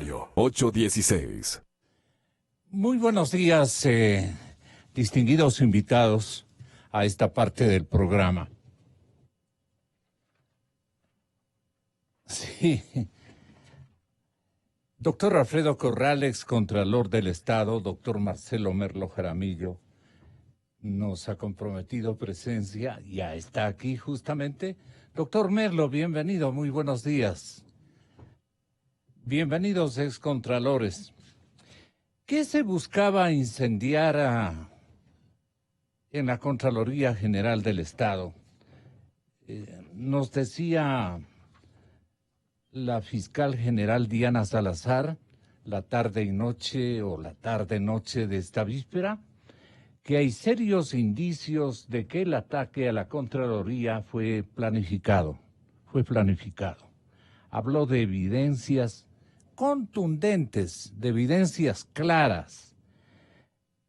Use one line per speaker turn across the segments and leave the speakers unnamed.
Radio 816.
Muy buenos días, distinguidos invitados a esta parte del programa. Sí. Doctor Alfredo Corral, excontralor del Estado, doctor Marcelo Merlo Jaramillo, nos ha comprometido presencia, ya está aquí justamente. Doctor Merlo, bienvenido, muy buenos días. Bienvenidos, excontralores. ¿Qué se buscaba incendiar en la Contraloría General del Estado? Nos decía la fiscal general Diana Salazar, la tarde y noche o la tarde-noche de esta víspera, que hay serios indicios de que el ataque a la Contraloría fue planificado. Habló de evidencias contundentes, de evidencias claras.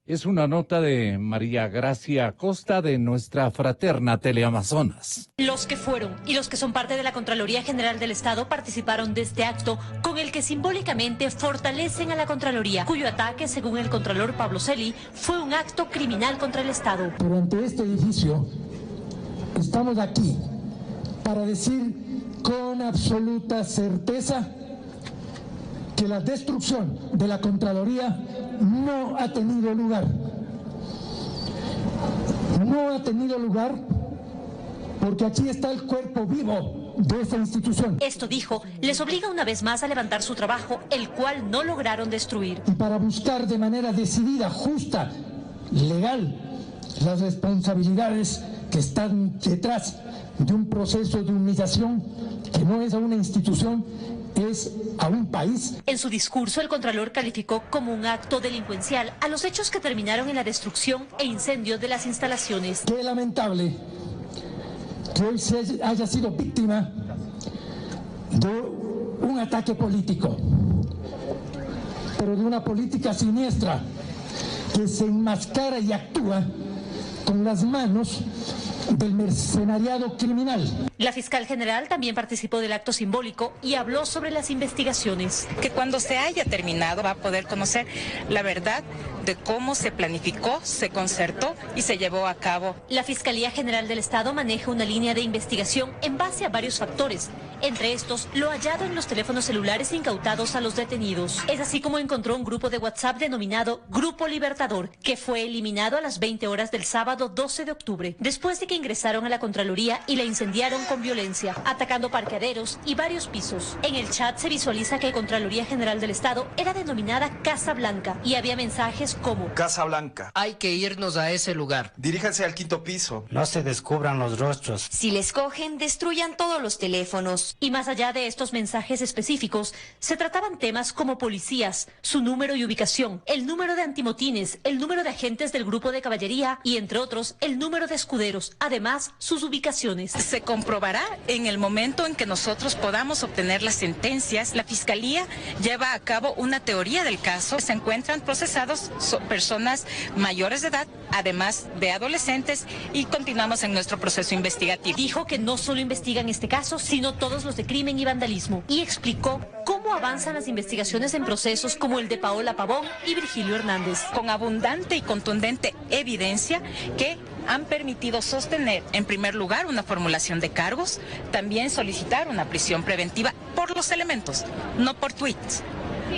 Es una nota de María Gracia Acosta de nuestra fraterna Teleamazonas.
Los que fueron y los que son parte de la Contraloría General del Estado participaron de este acto con el que simbólicamente fortalecen a la Contraloría, cuyo ataque, según el Contralor Pablo Celi, fue un acto criminal contra el Estado.
Pero ante este edificio estamos aquí para decir con absoluta certeza que la destrucción de la Contraloría no ha tenido lugar. No ha tenido lugar porque aquí está el cuerpo vivo de esa institución.
Esto, dijo, les obliga una vez más a levantar su trabajo, el cual no lograron destruir.
Y para buscar de manera decidida, justa, legal, las responsabilidades que están detrás de un proceso de humillación que no es a una institución, es a un país.
En su discurso, el Contralor calificó como un acto delincuencial a los hechos que terminaron en la destrucción e incendio de las instalaciones.
Qué lamentable que hoy se haya sido víctima de un ataque político, pero de una política siniestra que se enmascara y actúa con las manos del mercenariado criminal.
La fiscal general también participó del acto simbólico y habló sobre las investigaciones.
Que cuando se haya terminado va a poder conocer la verdad de cómo se planificó, se concertó y se llevó a cabo.
La Fiscalía General del Estado maneja una línea de investigación en base a varios factores, entre estos lo hallado en los teléfonos celulares incautados a los detenidos. Es así como encontró un grupo de WhatsApp denominado Grupo Libertador, que fue eliminado a las 20 horas del sábado 12 de octubre, después de que ingresaron a la Contraloría y la incendiaron con violencia, atacando parqueaderos y varios pisos. En el chat se visualiza que Contraloría General del Estado era denominada Casa Blanca y había mensajes como:
Casa Blanca.
Hay que irnos a ese lugar.
Diríjanse al 5º piso.
No se descubran los rostros.
Si les cogen, destruyan todos los teléfonos.
Y más allá de estos mensajes específicos, se trataban temas como policías, su número y ubicación, el número de antimotines, el número de agentes del grupo de caballería y, entre otros, el número de escuderos, además sus ubicaciones.
Se comprobará en el momento en que nosotros podamos obtener las sentencias. La Fiscalía lleva a cabo una teoría del caso. Se encuentran procesados personas mayores de edad, además de adolescentes, y continuamos en nuestro proceso investigativo.
Dijo que no solo investigan este caso, sino todos los de crimen y vandalismo, y explicó cómo avanzan las investigaciones en procesos como el de Paola Pavón y Virgilio Hernández.
Con abundante y contundente evidencia que han permitido sostener, en primer lugar, una formulación de cargos, también solicitar una prisión preventiva por los elementos, no por tweets,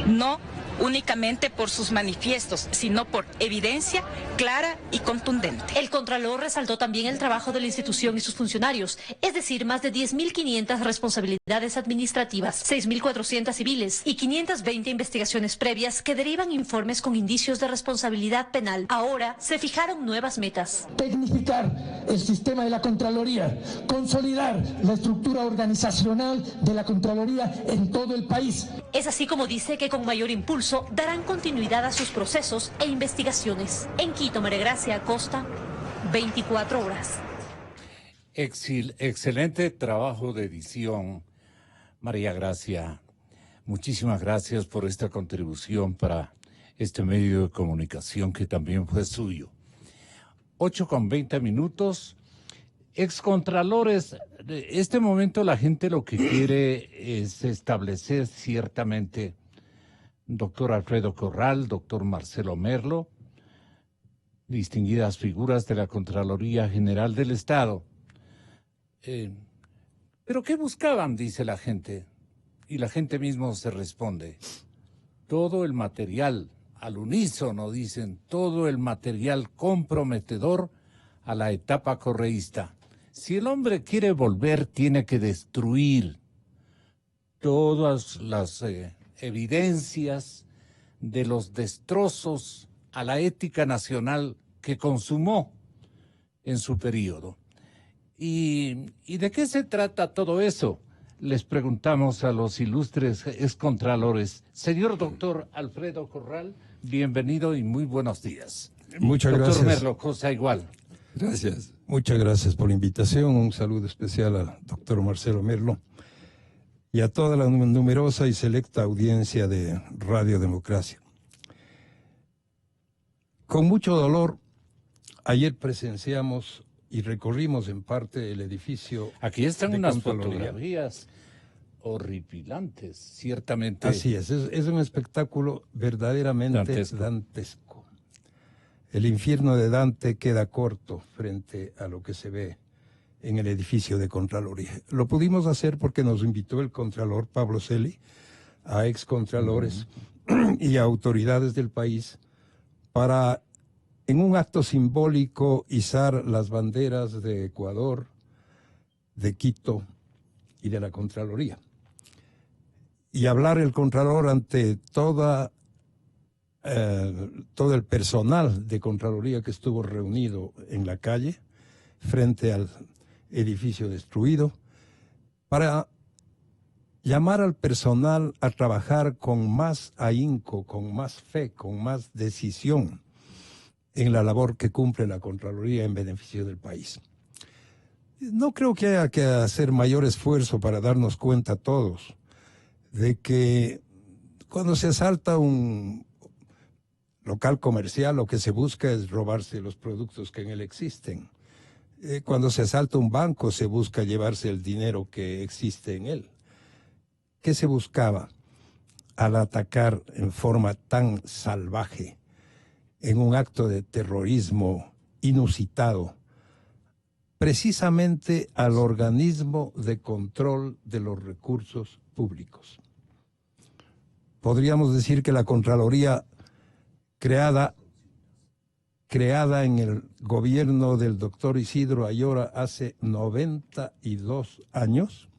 no únicamente por sus manifiestos, sino por evidencia clara y contundente.
El Contralor resaltó también el trabajo de la institución y sus funcionarios, es decir, más de 10.500 responsabilidades administrativas, 6.400 civiles y 520 investigaciones previas que derivan informes con indicios de responsabilidad penal. Ahora se fijaron nuevas metas.
Tecnificar el sistema de la Contraloría, consolidar la estructura organizacional de la Contraloría en todo el país.
Es así como dice que con mayor impulso darán continuidad a sus procesos e investigaciones. En Quito, María Gracia Acosta, 24 horas.
Excelente trabajo de edición, María Gracia. Muchísimas gracias por esta contribución para este medio de comunicación que también fue suyo. 8:20. Excontralores, en este momento la gente lo que quiere es establecer ciertamente doctor Alfredo Corral, doctor Marcelo Merlo, distinguidas figuras de la Contraloría General del Estado. ¿Pero qué buscaban?, dice la gente. Y la gente mismo se responde. Todo el material, al unísono dicen, todo el material comprometedor a la etapa correísta. Si el hombre quiere volver, tiene que destruir todas las evidencias de los destrozos a la ética nacional que consumó en su periodo. ¿Y de qué se trata todo eso? Les preguntamos a los ilustres excontralores. Señor doctor Alfredo Corral, bienvenido y muy buenos días.
Muchas gracias.
Doctor Merlo, cosa igual.
Gracias. Muchas gracias por la invitación. Un saludo especial al doctor Marcelo Merlo y a toda la numerosa y selecta audiencia de Radio Democracia. Con mucho dolor, ayer presenciamos y recorrimos en parte el edificio.
Aquí están unas
Contraloría.
fotografías horripilantes, ciertamente.
Así es un espectáculo verdaderamente dantesco. El infierno de Dante queda corto frente a lo que se ve en el edificio de Contraloría. Lo pudimos hacer porque nos invitó el Contralor Pablo Celi a excontralores y a autoridades del país para, en un acto simbólico, izar las banderas de Ecuador, de Quito y de la Contraloría. Y hablar el Contralor ante todo el personal de Contraloría que estuvo reunido en la calle, frente al edificio destruido, para llamar al personal a trabajar con más ahínco, con más fe, con más decisión en la labor que cumple la Contraloría en beneficio del país. No creo que haya que hacer mayor esfuerzo para darnos cuenta todos de que cuando se asalta un local comercial, lo que se busca es robarse los productos que en él existen. Cuando se asalta un banco, se busca llevarse el dinero que existe en él. ¿Qué se buscaba al atacar en forma tan salvaje, en un acto de terrorismo inusitado, precisamente al organismo de control de los recursos públicos? Podríamos decir que la Contraloría, creada en el gobierno del doctor Isidro Ayora hace 92 años,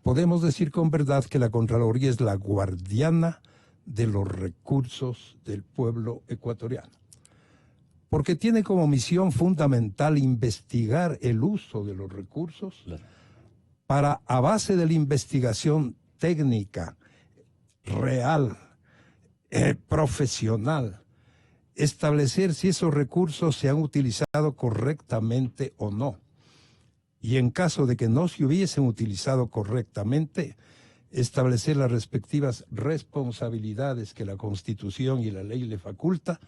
podemos decir con verdad que la Contraloría es la guardiana de los recursos del pueblo ecuatoriano, porque tiene como misión fundamental investigar el uso de los recursos para, a base de la investigación técnica, real, profesional, establecer si esos recursos se han utilizado correctamente o no. Y en caso de que no se hubiesen utilizado correctamente, establecer las respectivas responsabilidades que la Constitución y la ley le faculta,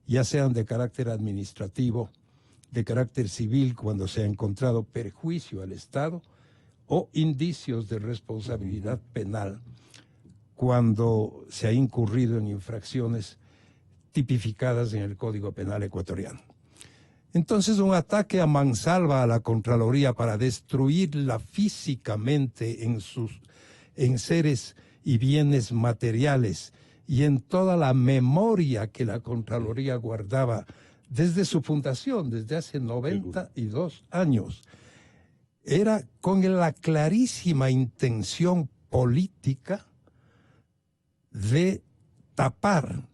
ya sean de carácter administrativo, de carácter civil cuando se ha encontrado perjuicio al Estado, o indicios de responsabilidad penal cuando se ha incurrido en infracciones tipificadas en el Código Penal ecuatoriano. Entonces, un ataque a mansalva a la Contraloría para destruirla físicamente en seres y bienes materiales y en toda la memoria que la Contraloría guardaba desde su fundación, desde hace 92 años, era con la clarísima intención política de tapar,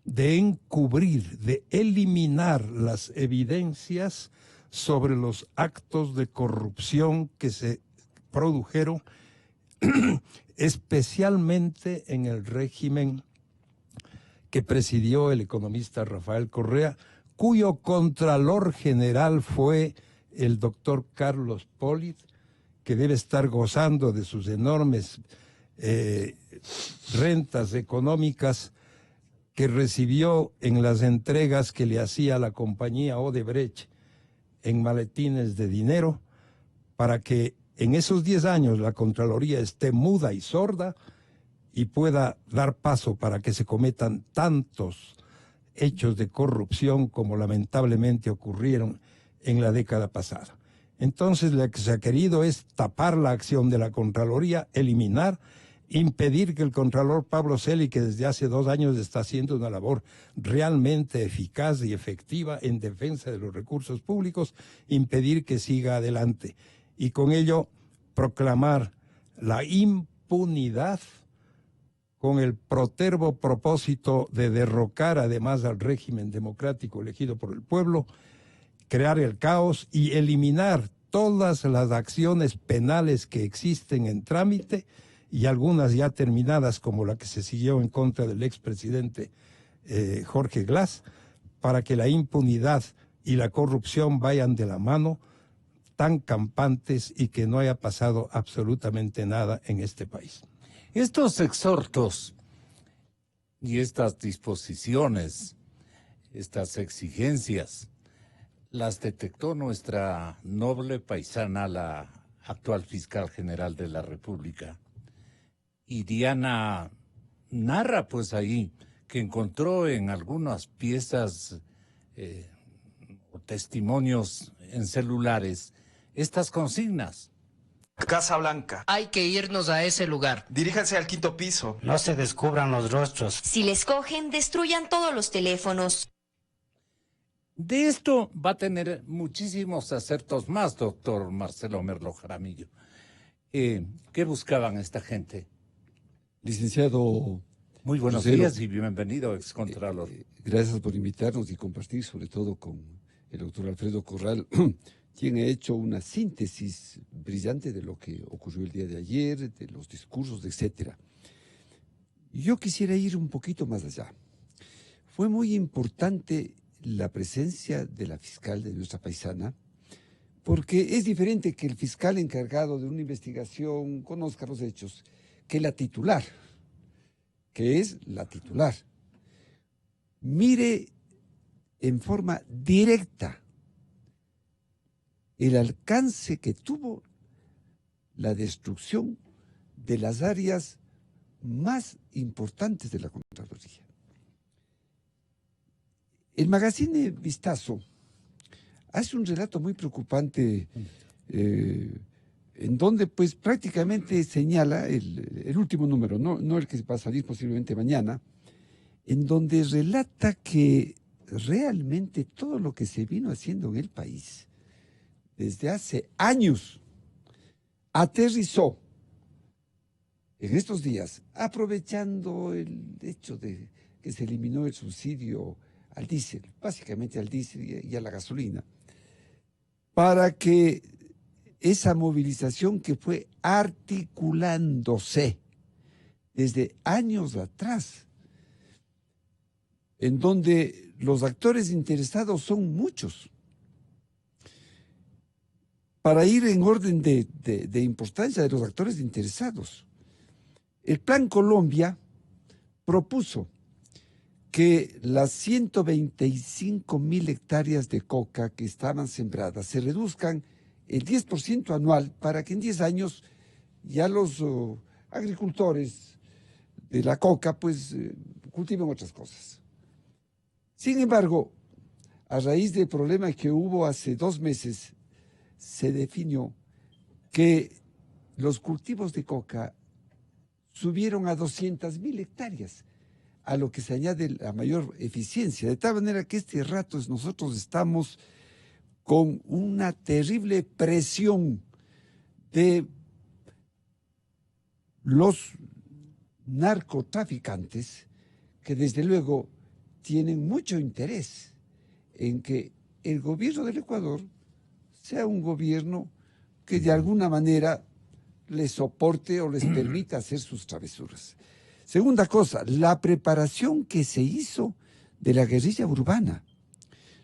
de encubrir, de eliminar las evidencias sobre los actos de corrupción que se produjeron especialmente en el régimen que presidió el economista Rafael Correa, cuyo contralor general fue el doctor Carlos Polit, que debe estar gozando de sus enormes rentas económicas que recibió en las entregas que le hacía la compañía Odebrecht en maletines de dinero, para que en esos 10 años la Contraloría esté muda y sorda y pueda dar paso para que se cometan tantos hechos de corrupción como lamentablemente ocurrieron en la década pasada. Entonces, lo que se ha querido es tapar la acción de la Contraloría, eliminar, impedir que el Contralor Pablo Celi, que desde hace 2 años está haciendo una labor realmente eficaz y efectiva en defensa de los recursos públicos, impedir que siga adelante. Y con ello proclamar la impunidad con el protervo propósito de derrocar además al régimen democrático elegido por el pueblo, crear el caos y eliminar todas las acciones penales que existen en trámite y algunas ya terminadas, como la que se siguió en contra del expresidente Jorge Glass, para que la impunidad y la corrupción vayan de la mano, tan campantes, y que no haya pasado absolutamente nada en este país.
Estos exhortos y estas disposiciones, estas exigencias, las detectó nuestra noble paisana, la actual fiscal general de la República. Y Diana narra pues ahí que encontró en algunas piezas o testimonios en celulares estas consignas.
Casa Blanca.
Hay que irnos a ese lugar.
Diríjanse al 5º piso.
No se descubran los rostros.
Si les cogen, destruyan todos los teléfonos.
De esto va a tener muchísimos acertos más, doctor Marcelo Merlo Jaramillo. ¿Qué buscaban esta gente?
Licenciado.
Muy buenos días y bienvenido, excontralor.
Gracias por invitarnos y compartir, sobre todo con el doctor Alfredo Corral, quien ha hecho una síntesis brillante de lo que ocurrió el día de ayer, de los discursos, etcétera. Yo quisiera ir un poquito más allá. Fue muy importante la presencia de la fiscal de nuestra paisana, porque es diferente que el fiscal encargado de una investigación conozca los hechos que la titular, que es la titular. Mire en forma directa el alcance que tuvo la destrucción de las áreas más importantes de la Contraloría. El magazine Vistazo hace un relato muy preocupante en donde pues prácticamente señala el último número, no el que va a salir posiblemente mañana, en donde relata que realmente todo lo que se vino haciendo en el país desde hace años aterrizó en estos días, aprovechando el hecho de que se eliminó el subsidio al diésel, básicamente al diésel y a la gasolina, para que esa movilización que fue articulándose desde años atrás, en donde los actores interesados son muchos, para ir en orden de importancia de los actores interesados. El Plan Colombia propuso que las 125.000 hectáreas de coca que estaban sembradas se reduzcan el 10% anual para que en 10 años ya los agricultores de la coca pues cultiven otras cosas. Sin embargo, a raíz del problema que hubo hace 2 meses, se definió que los cultivos de coca subieron a 200.000 hectáreas, a lo que se añade la mayor eficiencia, de tal manera que este rato nosotros estamos con una terrible presión de los narcotraficantes que desde luego tienen mucho interés en que el gobierno del Ecuador sea un gobierno que de alguna manera les soporte o les permita hacer sus travesuras. Segunda cosa, la preparación que se hizo de la guerrilla urbana.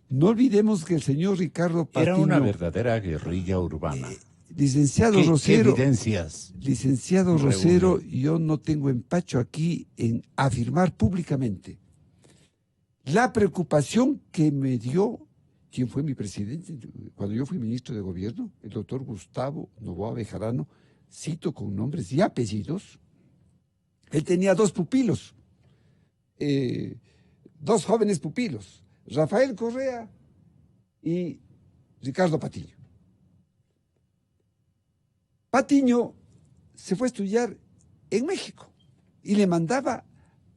No olvidemos que el señor Ricardo Patiño...
Era una verdadera guerrilla urbana.
Licenciado Rosero...
¿Qué evidencias?
Licenciado Rosero, yo no tengo empacho aquí en afirmar públicamente la preocupación que me dio quien fue mi presidente cuando yo fui ministro de gobierno, el doctor Gustavo Noboa Bejarano, cito con nombres y apellidos, Él tenía dos pupilos, dos jóvenes pupilos, Rafael Correa y Ricardo Patiño. Patiño se fue a estudiar en México y le mandaba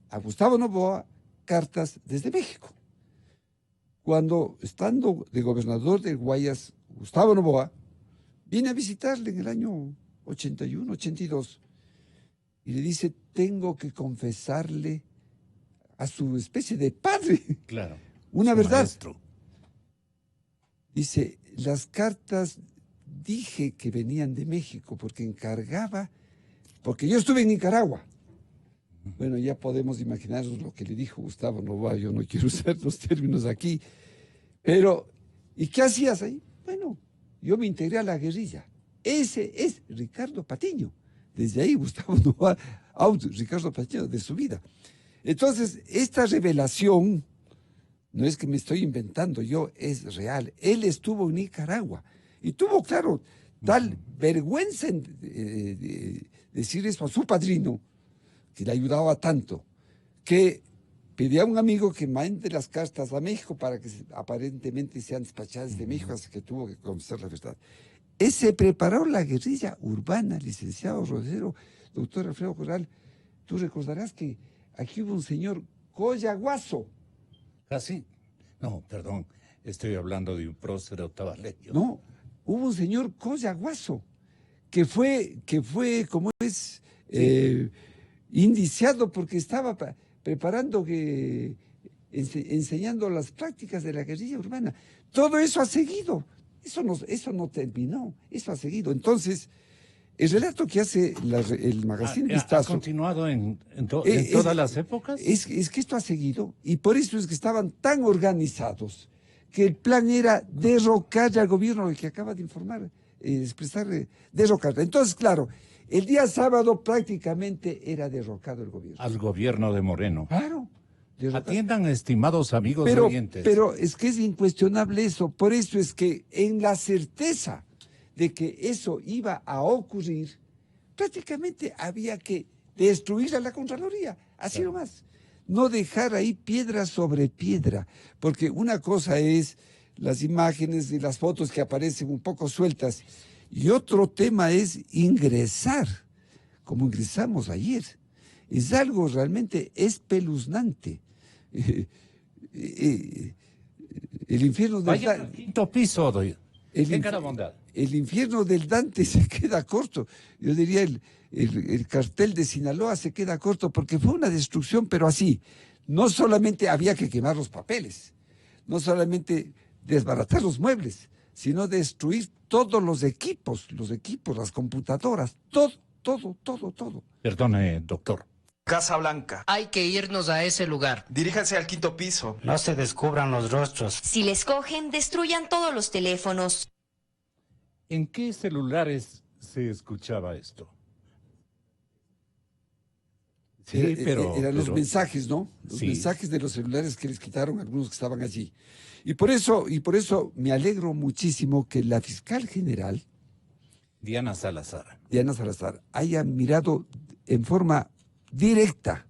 a Gustavo Noboa cartas desde México. Cuando, estando de gobernador de Guayas, Gustavo Noboa viene a visitarle en el año 81, 82, y le dice, tengo que confesarle a su especie de padre,
claro,
una verdad.
Maestro.
Dice, las cartas dije que venían de México porque encargaba, porque yo estuve en Nicaragua. Bueno, ya podemos imaginarnos lo que le dijo Gustavo Noboa, yo no quiero usar los términos aquí, pero, ¿y qué hacías ahí? Bueno, yo me integré a la guerrilla. Ese es Ricardo Patiño. Desde ahí Gustavo Noboa, Ricardo Patiño, de su vida. Entonces, esta revelación, no es que me estoy inventando yo, es real. Él estuvo en Nicaragua y tuvo, claro, tal vergüenza en decir eso a su padrino, que le ayudaba tanto, que pedía a un amigo que mande las cartas a México para que aparentemente sean despachadas de México, hasta que tuvo que conocer la verdad. Se preparó la guerrilla urbana, licenciado Rodero, doctor Alfredo Corral. Tú recordarás que aquí hubo un señor Coyaguazo.
¿Ah, sí? No, perdón, estoy hablando de un próspero tabarleño.
No, hubo un señor Coyaguazo, que fue como es, indiciado porque estaba preparando, enseñando las prácticas de la guerrilla urbana. Todo eso ha seguido. Eso no terminó, eso ha seguido. Entonces, el relato que hace el Magazine Vistazo...
¿Ha continuado en todas las épocas?
Es que esto ha seguido, y por eso es que estaban tan organizados, que el plan era derrocar al gobierno, el que acaba de informar, expresar, derrocar. Entonces, claro, el día sábado prácticamente era derrocado el gobierno.
Al gobierno de Moreno.
Claro.
Atiendan, estimados amigos oyentes.
Pero es que es incuestionable eso. Por eso es que en la certeza de que eso iba a ocurrir, prácticamente había que destruir a la Contraloría. Así nomás. No dejar ahí piedra sobre piedra. Porque una cosa es las imágenes y las fotos que aparecen un poco sueltas. Y otro tema es ingresar, como ingresamos ayer. Es algo realmente espeluznante. El infierno del
Vaya al quinto piso, tenga bondad.
El infierno del Dante se queda corto. Yo diría el cartel de Sinaloa se queda corto porque fue una destrucción, pero así. No solamente había que quemar los papeles, no solamente desbaratar los muebles, sino destruir todos los equipos, las computadoras, todo.
Perdone, doctor.
Casa Blanca.
Hay que irnos a ese lugar.
Diríjanse al quinto piso.
No se descubran los rostros.
Si les cogen, destruyan todos los teléfonos.
¿En qué celulares se escuchaba esto? Sí,
eran los mensajes, ¿no? Los mensajes de los celulares que les quitaron algunos que estaban allí. Y por eso me alegro muchísimo que la fiscal general,
Diana Salazar,
haya mirado en forma directa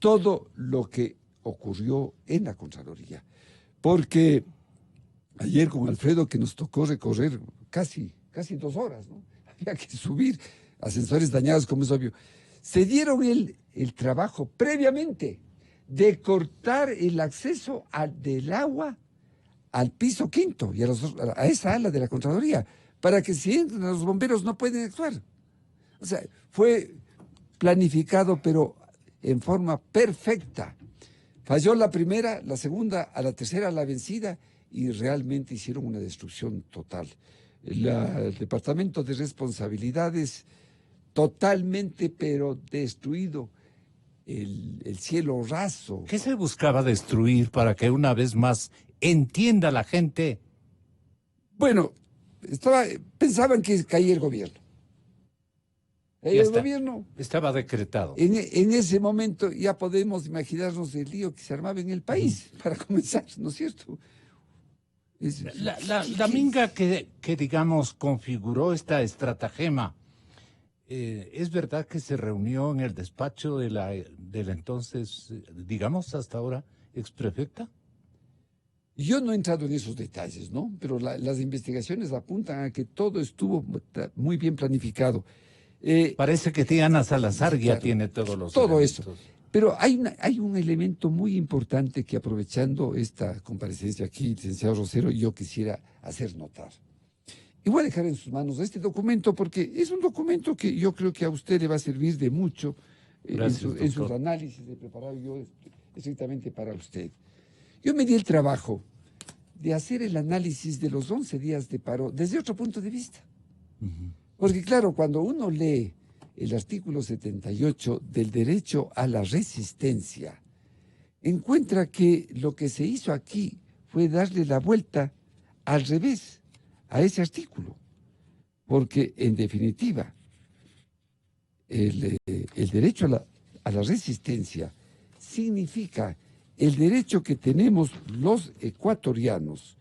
todo lo que ocurrió en la Contraloría. Porque ayer con Alfredo, que nos tocó recorrer casi 2 horas, ¿no? Había que subir ascensores dañados, como es obvio. Se dieron el trabajo previamente de cortar el acceso del agua al piso quinto y a esa ala de la Contraloría, para que si entran los bomberos no pueden actuar. O sea, fue planificado, pero en forma perfecta. Falló la primera, la segunda, a la tercera la vencida, y realmente hicieron una destrucción total. El Departamento de Responsabilidades totalmente, pero destruido. El cielo raso.
¿Qué se buscaba destruir para que una vez más entienda la gente?
Bueno, pensaban que caía el gobierno. El gobierno
estaba decretado.
En ese momento ya podemos imaginarnos el lío que se armaba en el país, para comenzar, ¿no es cierto?
La minga que digamos configuró esta estratagema ¿Es verdad que se reunió en el despacho de la entonces, digamos hasta ahora, exprefecta?
Yo no he entrado en esos detalles, ¿no? Pero las investigaciones apuntan a que todo estuvo muy bien planificado.
Parece que Diana Salazar ya
claro,
tiene todos los
todo
elementos.
eso. Pero hay un elemento muy importante que, aprovechando esta comparecencia aquí, licenciado Rosero, yo quisiera hacer notar. Y voy a dejar en sus manos este documento porque es un documento que yo creo que a usted le va a servir de mucho en sus análisis. He preparado yo estrictamente para usted. Yo me di el trabajo de hacer el análisis de los 11 días de paro desde otro punto de vista. Porque claro, cuando uno lee el artículo 78 del derecho a la resistencia, encuentra que lo que se hizo aquí fue darle la vuelta al revés a ese artículo. Porque, en definitiva, el derecho a la resistencia significa el derecho que tenemos los ecuatorianos,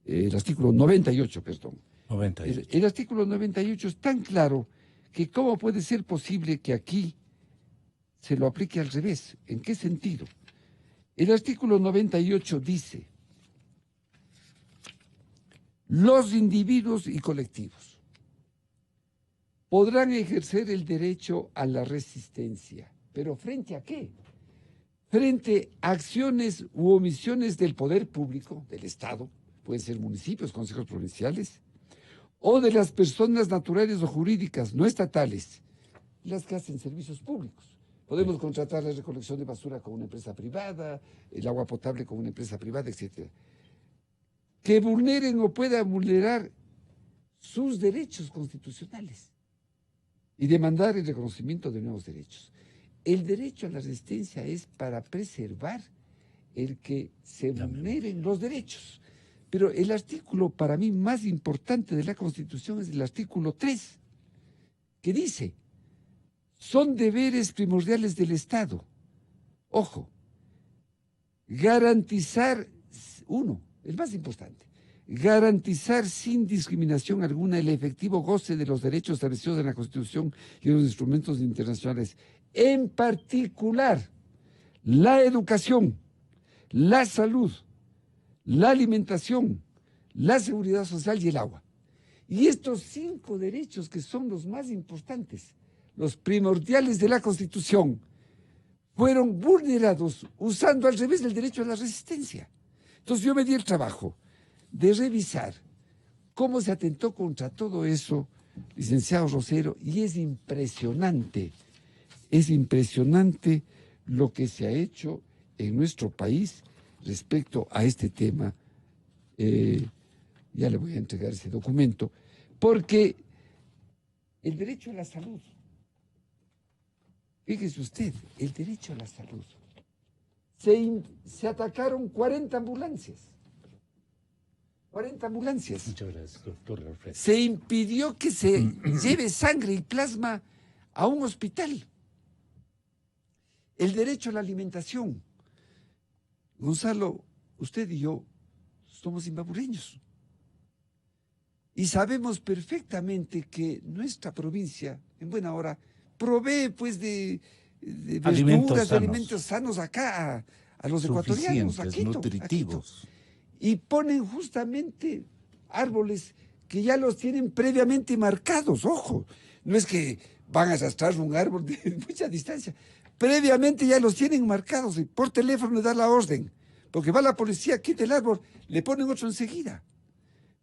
el artículo 98, perdón.
98.
El artículo 98 es tan claro que cómo puede ser posible que aquí se lo aplique al revés. ¿En qué sentido? El artículo 98 dice: los individuos y colectivos podrán ejercer el derecho a la resistencia. ¿Pero frente a qué? Frente a acciones u omisiones del poder público, del Estado, pueden ser municipios, consejos provinciales, o de las personas naturales o jurídicas no estatales, las que hacen servicios públicos. Podemos contratar la recolección de basura con una empresa privada, el agua potable con una empresa privada, etc. Que vulneren o puedan vulnerar sus derechos constitucionales y demandar el reconocimiento de nuevos derechos. El derecho a la resistencia es para preservar el que se vulneren los derechos. Pero el artículo para mí más importante de la Constitución es el artículo 3, que dice: son deberes primordiales del Estado. Ojo, garantizar, el más importante, garantizar sin discriminación alguna el efectivo goce de los derechos establecidos en la Constitución y en los instrumentos internacionales, en particular la educación, la salud, la alimentación, la seguridad social y el agua. Y estos 5 derechos, que son los más importantes, los primordiales de la Constitución, fueron vulnerados usando al revés el derecho a la resistencia. Entonces yo me di el trabajo de revisar cómo se atentó contra todo eso, licenciado Rosero, y es impresionante lo que se ha hecho en nuestro país respecto a este tema. Ya le voy a entregar ese documento, porque el derecho a la salud, fíjese usted, el derecho a la salud, se atacaron 40 ambulancias. 40 ambulancias.
Muchas gracias, doctor Alfredo.
Se impidió que se lleve sangre y plasma a un hospital. El derecho a la alimentación. Gonzalo, usted y yo somos imbabureños. Y sabemos perfectamente que nuestra provincia, en buena hora, provee pues de verduras, de alimentos sanos acá a los ecuatorianos, a Quito,
nutritivos.
Y ponen justamente árboles que ya los tienen previamente marcados. Ojo, no es que van a arrastrar un árbol de mucha distancia. Previamente ya los tienen marcados y por teléfono le da la orden. Porque va la policía, quita el árbol, le ponen otro enseguida.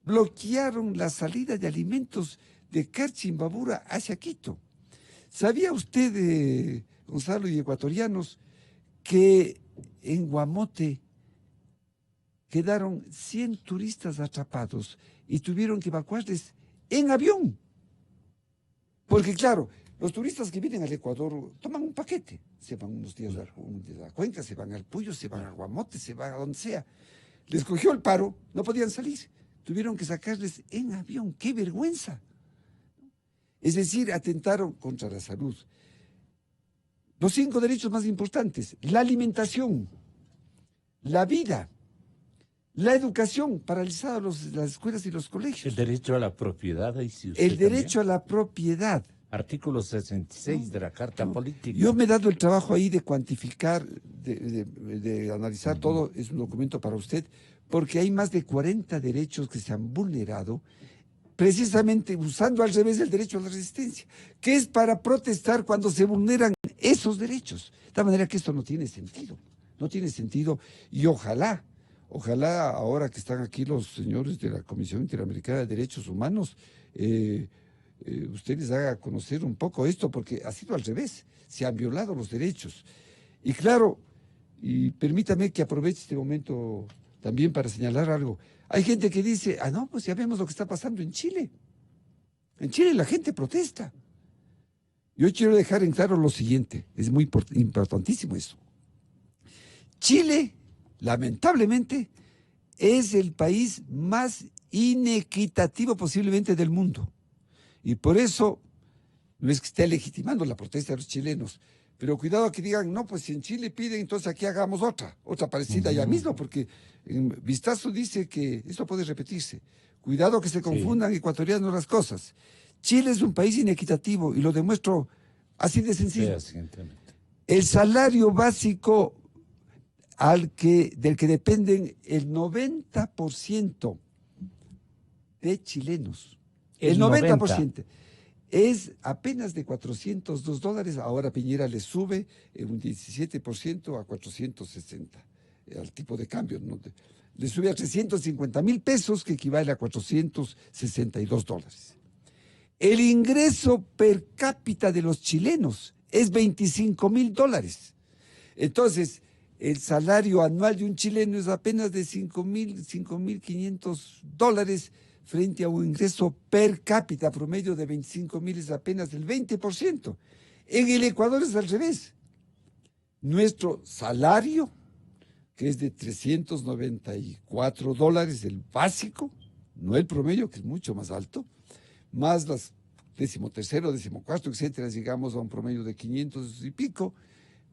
Bloquearon la salida de alimentos de Carchimbabura hacia Quito. ¿Sabía usted, Gonzalo y ecuatorianos, que en Guamote quedaron 100 turistas atrapados y tuvieron que evacuarles en avión? Porque claro, los turistas que vienen al Ecuador toman un paquete, se van unos días a la Cuenca, se van al Puyo, se van a Guamote, se van a donde sea. Les cogió el paro, no podían salir, tuvieron que sacarles en avión. ¡Qué vergüenza! Es decir, atentaron contra la salud. Los 5 derechos más importantes: la alimentación, la vida, la educación, paralizadas las escuelas y los colegios.
El derecho a la propiedad.
El derecho a la propiedad.
Artículo 66 de la Carta Política.
Yo me he dado el trabajo ahí de cuantificar, de analizar todo, es un documento para usted, porque hay más de 40 derechos que se han vulnerado precisamente usando al revés el derecho a la resistencia, que es para protestar cuando se vulneran esos derechos. De tal manera que esto no tiene sentido, no tiene sentido, y ojalá ahora que están aquí los señores de la Comisión Interamericana de Derechos Humanos, usted les haga conocer un poco esto, porque ha sido al revés, se han violado los derechos. Y claro, y permítame que aproveche este momento también para señalar algo. Hay gente que dice, no, pues ya vemos lo que está pasando en Chile. En Chile la gente protesta. Yo quiero dejar en claro lo siguiente, es muy importantísimo eso. Chile, lamentablemente, es el país más inequitativo posiblemente del mundo. Y por eso, no es que esté legitimando la protesta de los chilenos, pero cuidado que digan, no, pues si en Chile piden, entonces aquí hagamos otra parecida ya mismo, porque en Vistazo dice que esto puede repetirse. Cuidado que se confundan ecuatorianos las cosas. Chile es un país inequitativo y lo demuestro así de sencillo. El salario básico del que dependen el 90% de chilenos. El 90%. Es apenas de $402, ahora Piñera le sube un 17% a 460, al tipo de cambio, ¿no? Le sube a 350,000 pesos, que equivale a $462. El ingreso per cápita de los chilenos es $25,000. Entonces, el salario anual de un chileno es apenas de $5,500, frente a un ingreso per cápita promedio de 25,000, es apenas del 20%. En el Ecuador es al revés. Nuestro salario, que es de $394, el básico, no el promedio, que es mucho más alto, más las 13º, 14º, etcétera, llegamos a un promedio de 500 y pico,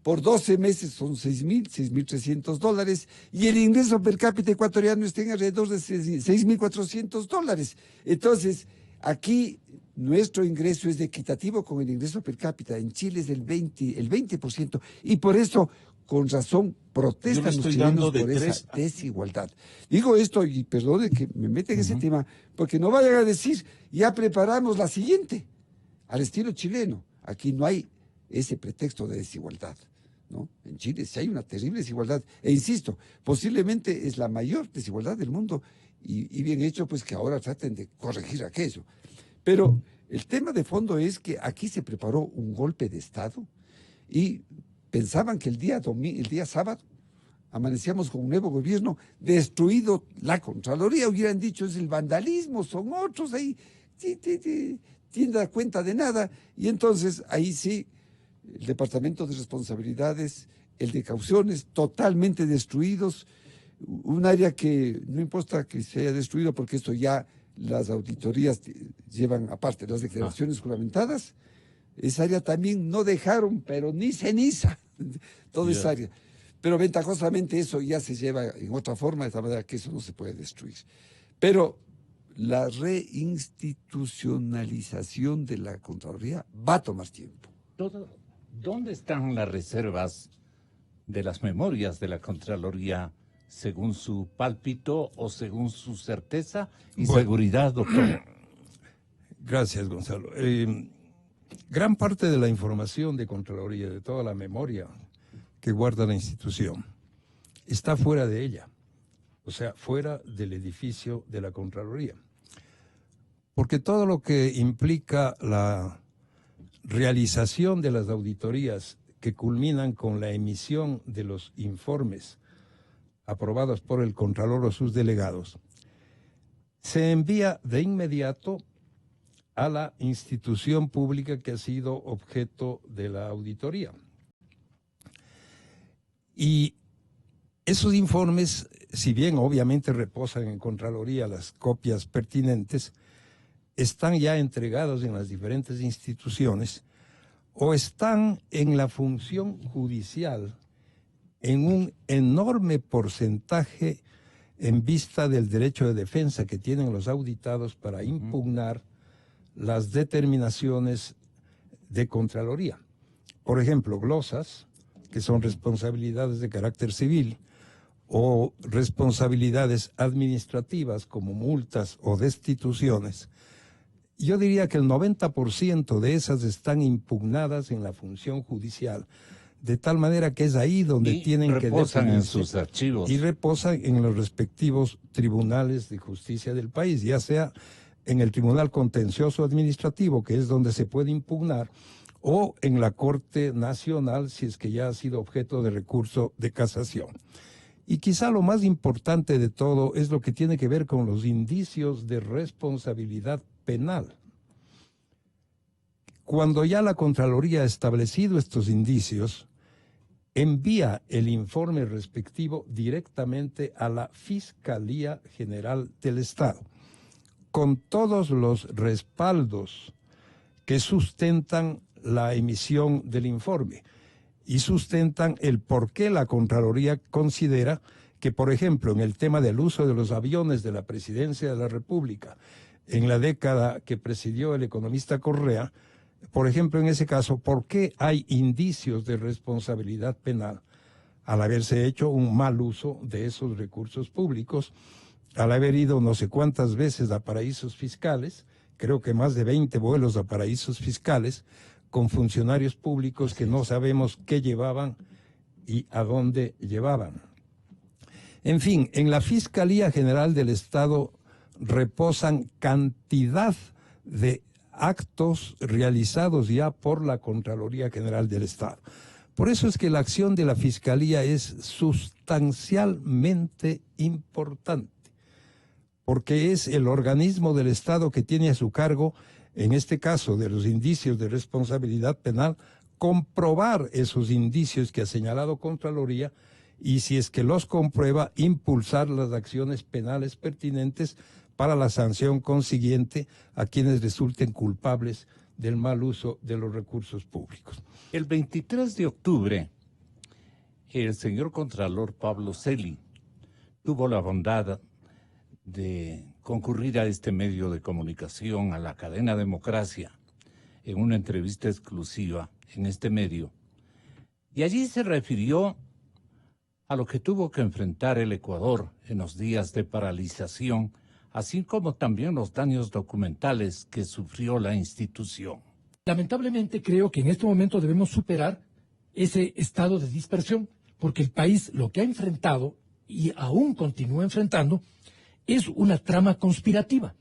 por 12 meses son $6,300, y el ingreso per cápita ecuatoriano está en alrededor de $6,400. Entonces, aquí nuestro ingreso es equitativo con el ingreso per cápita. En Chile es el 20%, y por eso, con razón, protestan los chilenos por esa desigualdad. Digo esto, y perdone que me meta en ese tema, porque no vayan a decir, ya preparamos la siguiente, al estilo chileno. Aquí no hay ese pretexto de desigualdad, ¿no? En Chile sí hay una terrible desigualdad, e insisto, posiblemente es la mayor desigualdad del mundo, y bien hecho pues que ahora traten de corregir aquello. Pero el tema de fondo es que aquí se preparó un golpe de Estado y pensaban que el día sábado amanecíamos con un nuevo gobierno, destruido la Contraloría, hubieran dicho es el vandalismo, son otros ahí, tienen da cuenta de nada, y entonces ahí sí, el Departamento de Responsabilidades, el de Cauciones, totalmente destruidos, un área que no importa que se haya destruido, porque esto ya las auditorías llevan aparte, las declaraciones juramentadas, esa área también no dejaron, pero ni ceniza, toda esa área. Pero ventajosamente eso ya se lleva en otra forma, de tal manera que eso no se puede destruir. Pero la reinstitucionalización de la Contraloría va a tomar tiempo.
¿Dónde están las reservas de las memorias de la Contraloría, según su pálpito o según su certeza y seguridad, doctor?
Gracias, Gonzalo. Gran parte de la información de Contraloría, de toda la memoria que guarda la institución, está fuera de ella, o sea, fuera del edificio de la Contraloría. Porque todo lo que implica la realización de las auditorías que culminan con la emisión de los informes aprobados por el Contralor o sus delegados, se envía de inmediato a la institución pública que ha sido objeto de la auditoría. Y esos informes, si bien obviamente reposan en Contraloría las copias pertinentes, están ya entregados en las diferentes instituciones o están en la función judicial en un enorme porcentaje en vista del derecho de defensa que tienen los auditados para impugnar las determinaciones de Contraloría. Por ejemplo, glosas, que son responsabilidades de carácter civil, o responsabilidades administrativas como multas o destituciones. Yo diría que el 90% de esas están impugnadas en la función judicial, de tal manera que es ahí donde tienen que
reposan en
definirse,
sus archivos.
y reposan en los respectivos tribunales de justicia del país, ya sea en el Tribunal Contencioso Administrativo, que es donde se puede impugnar, o en la Corte Nacional, si es que ya ha sido objeto de recurso de casación. Y quizá lo más importante de todo es lo que tiene que ver con los indicios de responsabilidad penal. Cuando ya la Contraloría ha establecido estos indicios, envía el informe respectivo directamente a la Fiscalía General del Estado, con todos los respaldos que sustentan la emisión del informe y sustentan el por qué la Contraloría considera que, por ejemplo, en el tema del uso de los aviones de la Presidencia de la República, en la década que presidió el economista Correa, por ejemplo, en ese caso, ¿por qué hay indicios de responsabilidad penal al haberse hecho un mal uso de esos recursos públicos, al haber ido no sé cuántas veces a paraísos fiscales, creo que más de 20 vuelos a paraísos fiscales, con funcionarios públicos que no sabemos qué llevaban y a dónde llevaban? En fin, en la Fiscalía General del Estado reposan cantidad de actos realizados ya por la Contraloría General del Estado. Por eso es que la acción de la Fiscalía es sustancialmente importante, porque es el organismo del Estado que tiene a su cargo, en este caso de los indicios de responsabilidad penal, comprobar esos indicios que ha señalado Contraloría y, si es que los comprueba, impulsar las acciones penales pertinentes para la sanción consiguiente a quienes resulten culpables del mal uso de los recursos públicos.
El 23 de octubre, el señor Contralor Pablo Celi tuvo la bondad de concurrir a este medio de comunicación, a la cadena Democracia, en una entrevista exclusiva en este medio. Y allí se refirió a lo que tuvo que enfrentar el Ecuador en los días de paralización, así como también los daños documentales que sufrió la institución.
Lamentablemente creo que en este momento debemos superar ese estado de dispersión, porque el país lo que ha enfrentado y aún continúa enfrentando es una trama conspirativa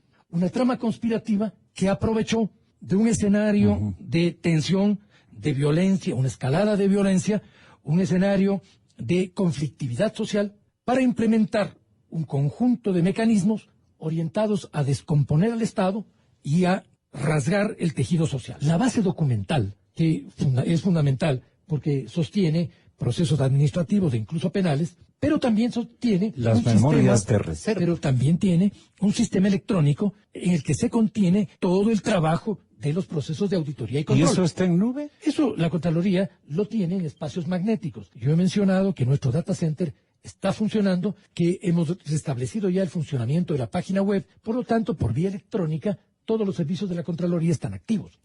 que aprovechó de un escenario de tensión, de violencia, una escalada de violencia, un escenario de conflictividad social para implementar un conjunto de mecanismos orientados a descomponer al Estado y a rasgar el tejido social. La base documental, que es fundamental porque sostiene procesos administrativos e incluso penales, pero también sostiene
las memorias de reserva.
Pero también tiene un sistema electrónico en el que se contiene todo el trabajo de los procesos de auditoría y control.
¿Y eso está en nube?
Eso la Contraloría lo tiene en espacios magnéticos. Yo he mencionado que nuestro data center está funcionando, que hemos restablecido ya el funcionamiento de la página web, por lo tanto, por vía electrónica, todos los servicios de la Contraloría están activos.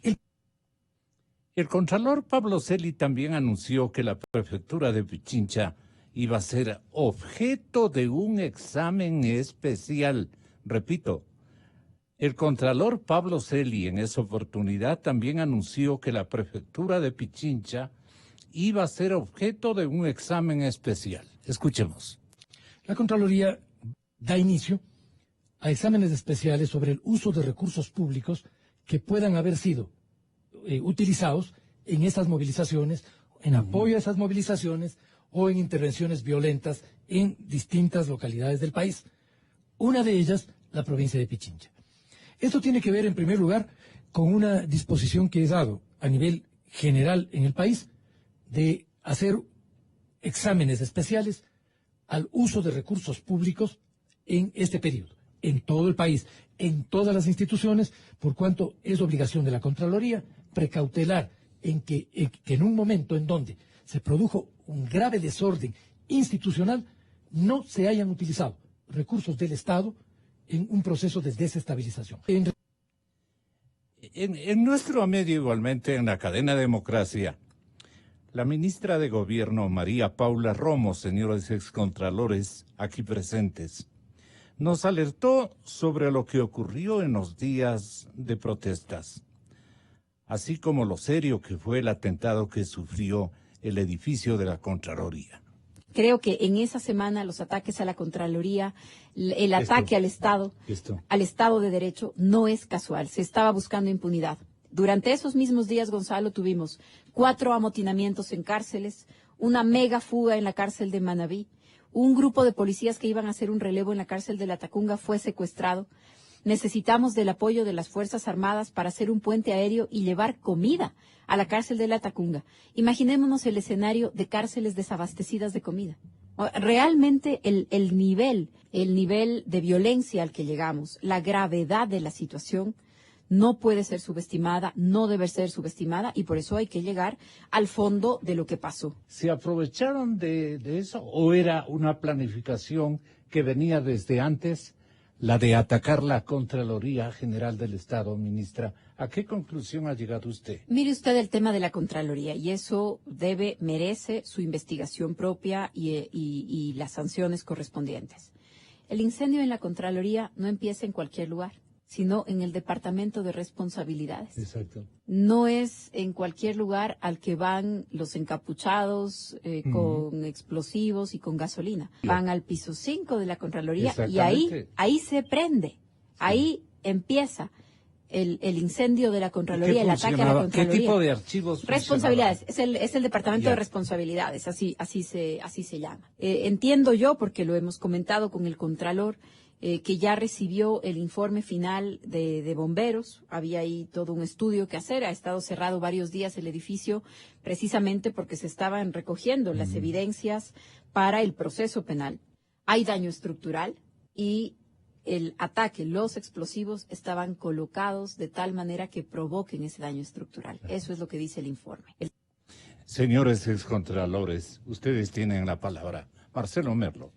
El Contralor Pablo Celi también anunció que la prefectura de Pichincha iba a ser objeto de un examen especial. Repito, el Contralor Pablo Celi en esa oportunidad también anunció que la prefectura de Pichincha iba a ser objeto de un examen especial. Escuchemos.
La Contraloría da inicio a exámenes especiales sobre el uso de recursos públicos que puedan haber sido utilizados en esas movilizaciones, en apoyo a esas movilizaciones o en intervenciones violentas en distintas localidades del país. Una de ellas, la provincia de Pichincha. Esto tiene que ver, en primer lugar, con una disposición que he dado a nivel general en el país de hacer exámenes especiales al uso de recursos públicos en este periodo, en todo el país, en todas las instituciones, por cuanto es obligación de la Contraloría precautelar en que en un momento en donde se produjo un grave desorden institucional, no se hayan utilizado recursos del Estado en un proceso de desestabilización.
En nuestro medio, igualmente, en la cadena Democracia, la ministra de Gobierno, María Paula Romo, señores excontralores aquí presentes, nos alertó sobre lo que ocurrió en los días de protestas, así como lo serio que fue el atentado que sufrió el edificio de la Contraloría.
Creo que en esa semana los ataques a la Contraloría, el ataque al Estado de Derecho no es casual. Se estaba buscando impunidad. Durante esos mismos días, Gonzalo, tuvimos 4 amotinamientos en cárceles, una mega fuga en la cárcel de Manabí, un grupo de policías que iban a hacer un relevo en la cárcel de La Tacunga fue secuestrado. Necesitamos del apoyo de las Fuerzas Armadas para hacer un puente aéreo y llevar comida a la cárcel de La Tacunga. Imaginémonos el escenario de cárceles desabastecidas de comida. Realmente el nivel de violencia al que llegamos, la gravedad de la situación, no puede ser subestimada, no debe ser subestimada, y por eso hay que llegar al fondo de lo que pasó.
¿Se aprovecharon de eso o era una planificación que venía desde antes, la de atacar la Contraloría General del Estado, ministra? ¿A qué conclusión ha llegado usted?
Mire usted el tema de la Contraloría, y eso merece su investigación propia y las sanciones correspondientes. El incendio en la Contraloría no empieza en cualquier lugar, sino en el Departamento de Responsabilidades.
Exacto.
No es en cualquier lugar al que van los encapuchados con explosivos y con gasolina. Van al piso 5 de la Contraloría y ahí se prende, ahí empieza el incendio de la Contraloría, el ataque a la Contraloría.
¿Qué tipo de archivos?
Responsabilidades, es el Departamento de Responsabilidades, así se llama. Entiendo yo, porque lo hemos comentado con el Contralor, que ya recibió el informe final de bomberos. Había ahí todo un estudio que hacer. Ha estado cerrado varios días el edificio precisamente porque se estaban recogiendo las evidencias para el proceso penal. Hay daño estructural y el ataque, los explosivos estaban colocados de tal manera que provoquen ese daño estructural. Eso es lo que dice el informe.
Señores excontralores, ustedes tienen la palabra. Marcelo Merlo.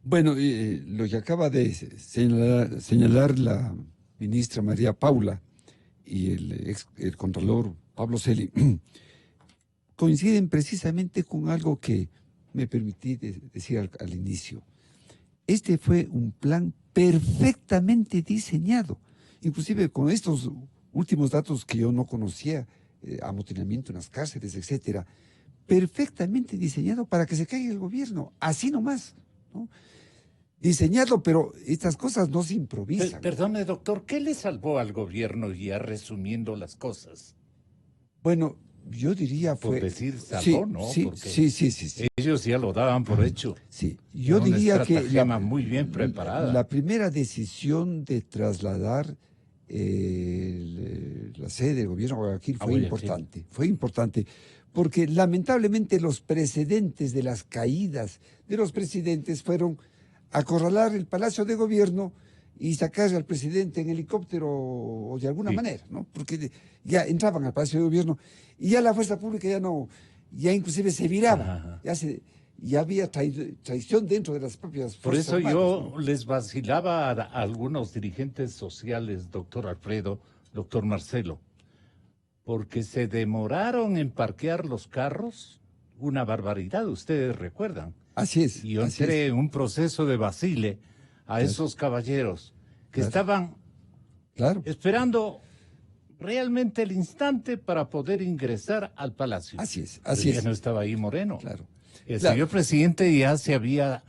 Bueno, lo que acaba de señalar la ministra María Paula y el contralor Pablo Celi coinciden precisamente con algo que me permití decir al inicio. Este fue un plan perfectamente diseñado, inclusive con estos últimos datos que yo no conocía, amotinamiento en las cárceles, etcétera, perfectamente diseñado para que se caiga el gobierno, así nomás, ¿no? Diseñado, pero estas cosas no se improvisan.
Perdone, doctor, ¿qué le salvó al gobierno, ya resumiendo las cosas?
Bueno, yo diría fue...
Por decir salvó, ¿no?
Sí.
Ellos ya lo daban por hecho.
Sí, yo diría que
muy bien preparada.
La primera decisión de trasladar la sede del gobierno a Guayaquil fue importante, porque lamentablemente los precedentes de las caídas de los presidentes fueron acorralar el Palacio de Gobierno y sacar al presidente en helicóptero o de alguna manera, ¿no? Porque ya entraban al Palacio de Gobierno y ya la fuerza pública ya inclusive se viraba, ya había traición dentro de las propias fuerzas
Por eso
armadas,
yo les vacilaba a algunos dirigentes sociales, doctor Alfredo, doctor Marcelo, porque se demoraron en parquear los carros, una barbaridad, ustedes recuerdan.
Así es.
Y yo entré en un proceso de vacile a esos caballeros que estaban esperando realmente el instante para poder ingresar al palacio.
Así es.
Ya no estaba ahí Moreno.
Claro.
El señor presidente ya se había...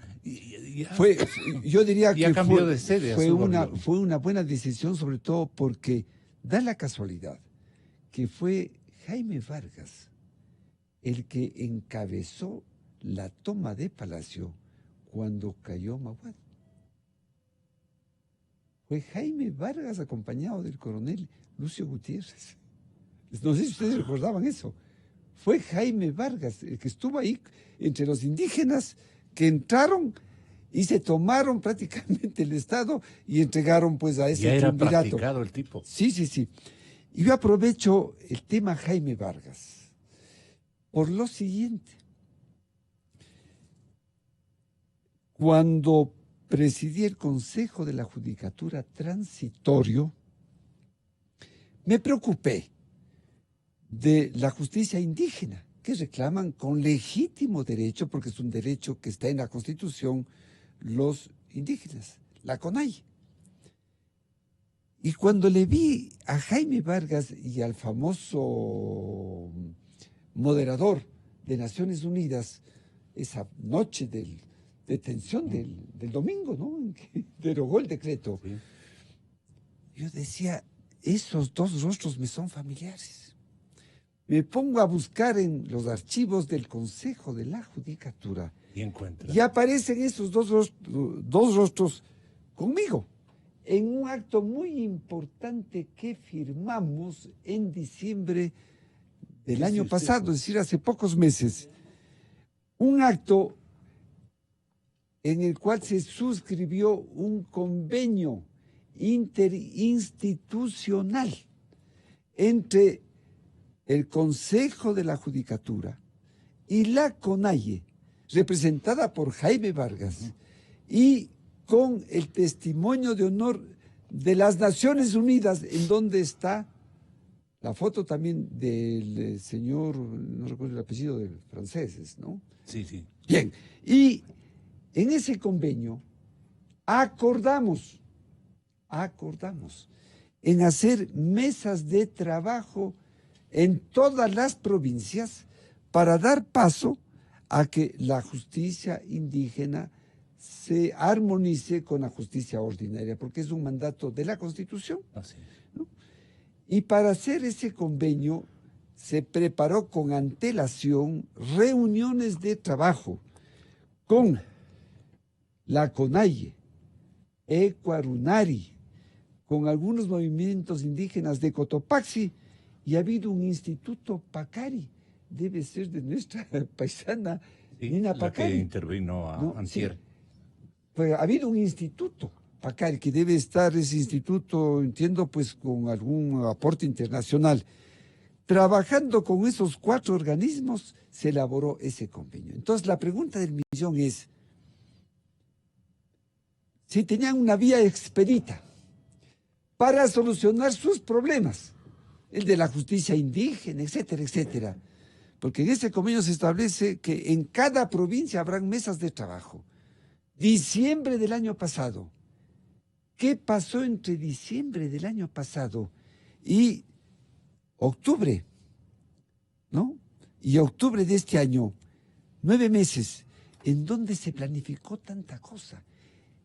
yo diría que
cambió de sede.
Fue una buena decisión, sobre todo porque da la casualidad que fue Jaime Vargas el que encabezó la toma de Palacio cuando cayó Maguad. Fue Jaime Vargas acompañado del coronel Lucio Gutiérrez. No sé si ustedes recordaban eso. Fue Jaime Vargas el que estuvo ahí entre los indígenas que entraron y se tomaron prácticamente el Estado y entregaron pues a ese triunvirato.
Ya era practicado el tipo.
Sí. Y yo aprovecho el tema Jaime Vargas por lo siguiente. Cuando presidí el Consejo de la Judicatura Transitorio, Me preocupé de la justicia indígena, que reclaman con legítimo derecho, porque es un derecho que está en la Constitución, los indígenas, la CONAIE. Y cuando le vi a Jaime Vargas y al famoso moderador de Naciones Unidas, esa noche de detención del domingo, ¿no?, en que derogó el decreto, sí, yo decía, esos dos rostros me son familiares. Me pongo a buscar en los archivos del Consejo de la Judicatura y aparecen esos dos rostros conmigo en un acto muy importante que firmamos en diciembre del año pasado, es decir, hace pocos meses. Un acto en el cual se suscribió un convenio interinstitucional entre el Consejo de la Judicatura y la CONAIE, representada por Jaime Vargas, y con el testimonio de honor de las Naciones Unidas, en donde está la foto también del señor, no recuerdo el apellido del francés, ¿no?
Sí, sí.
Bien, y en ese convenio acordamos en hacer mesas de trabajo en todas las provincias para dar paso a que la justicia indígena se armonice con la justicia ordinaria, porque es un mandato de la Constitución.
Así es,
¿no? Y para hacer ese convenio se preparó con antelación reuniones de trabajo con la CONAIE, Ecuarunari, con algunos movimientos indígenas de Cotopaxi, y ha habido un instituto Pacari, debe ser de nuestra paisana Nina Pacari.
Que intervino antier.
Sí. Pues ha habido un instituto Pacari, que debe estar ese instituto, entiendo, pues con algún aporte internacional. Trabajando con esos 4 organismos, se elaboró ese convenio. Entonces, la pregunta del millón es, si tenían una vía expedita para solucionar sus problemas, el de la justicia indígena, etcétera, etcétera, porque en ese convenio se establece que en cada provincia habrán mesas de trabajo. Diciembre del año pasado. ¿Qué pasó entre diciembre del año pasado y octubre? ¿No? Y octubre de este año, 9 meses, ¿en dónde se planificó tanta cosa?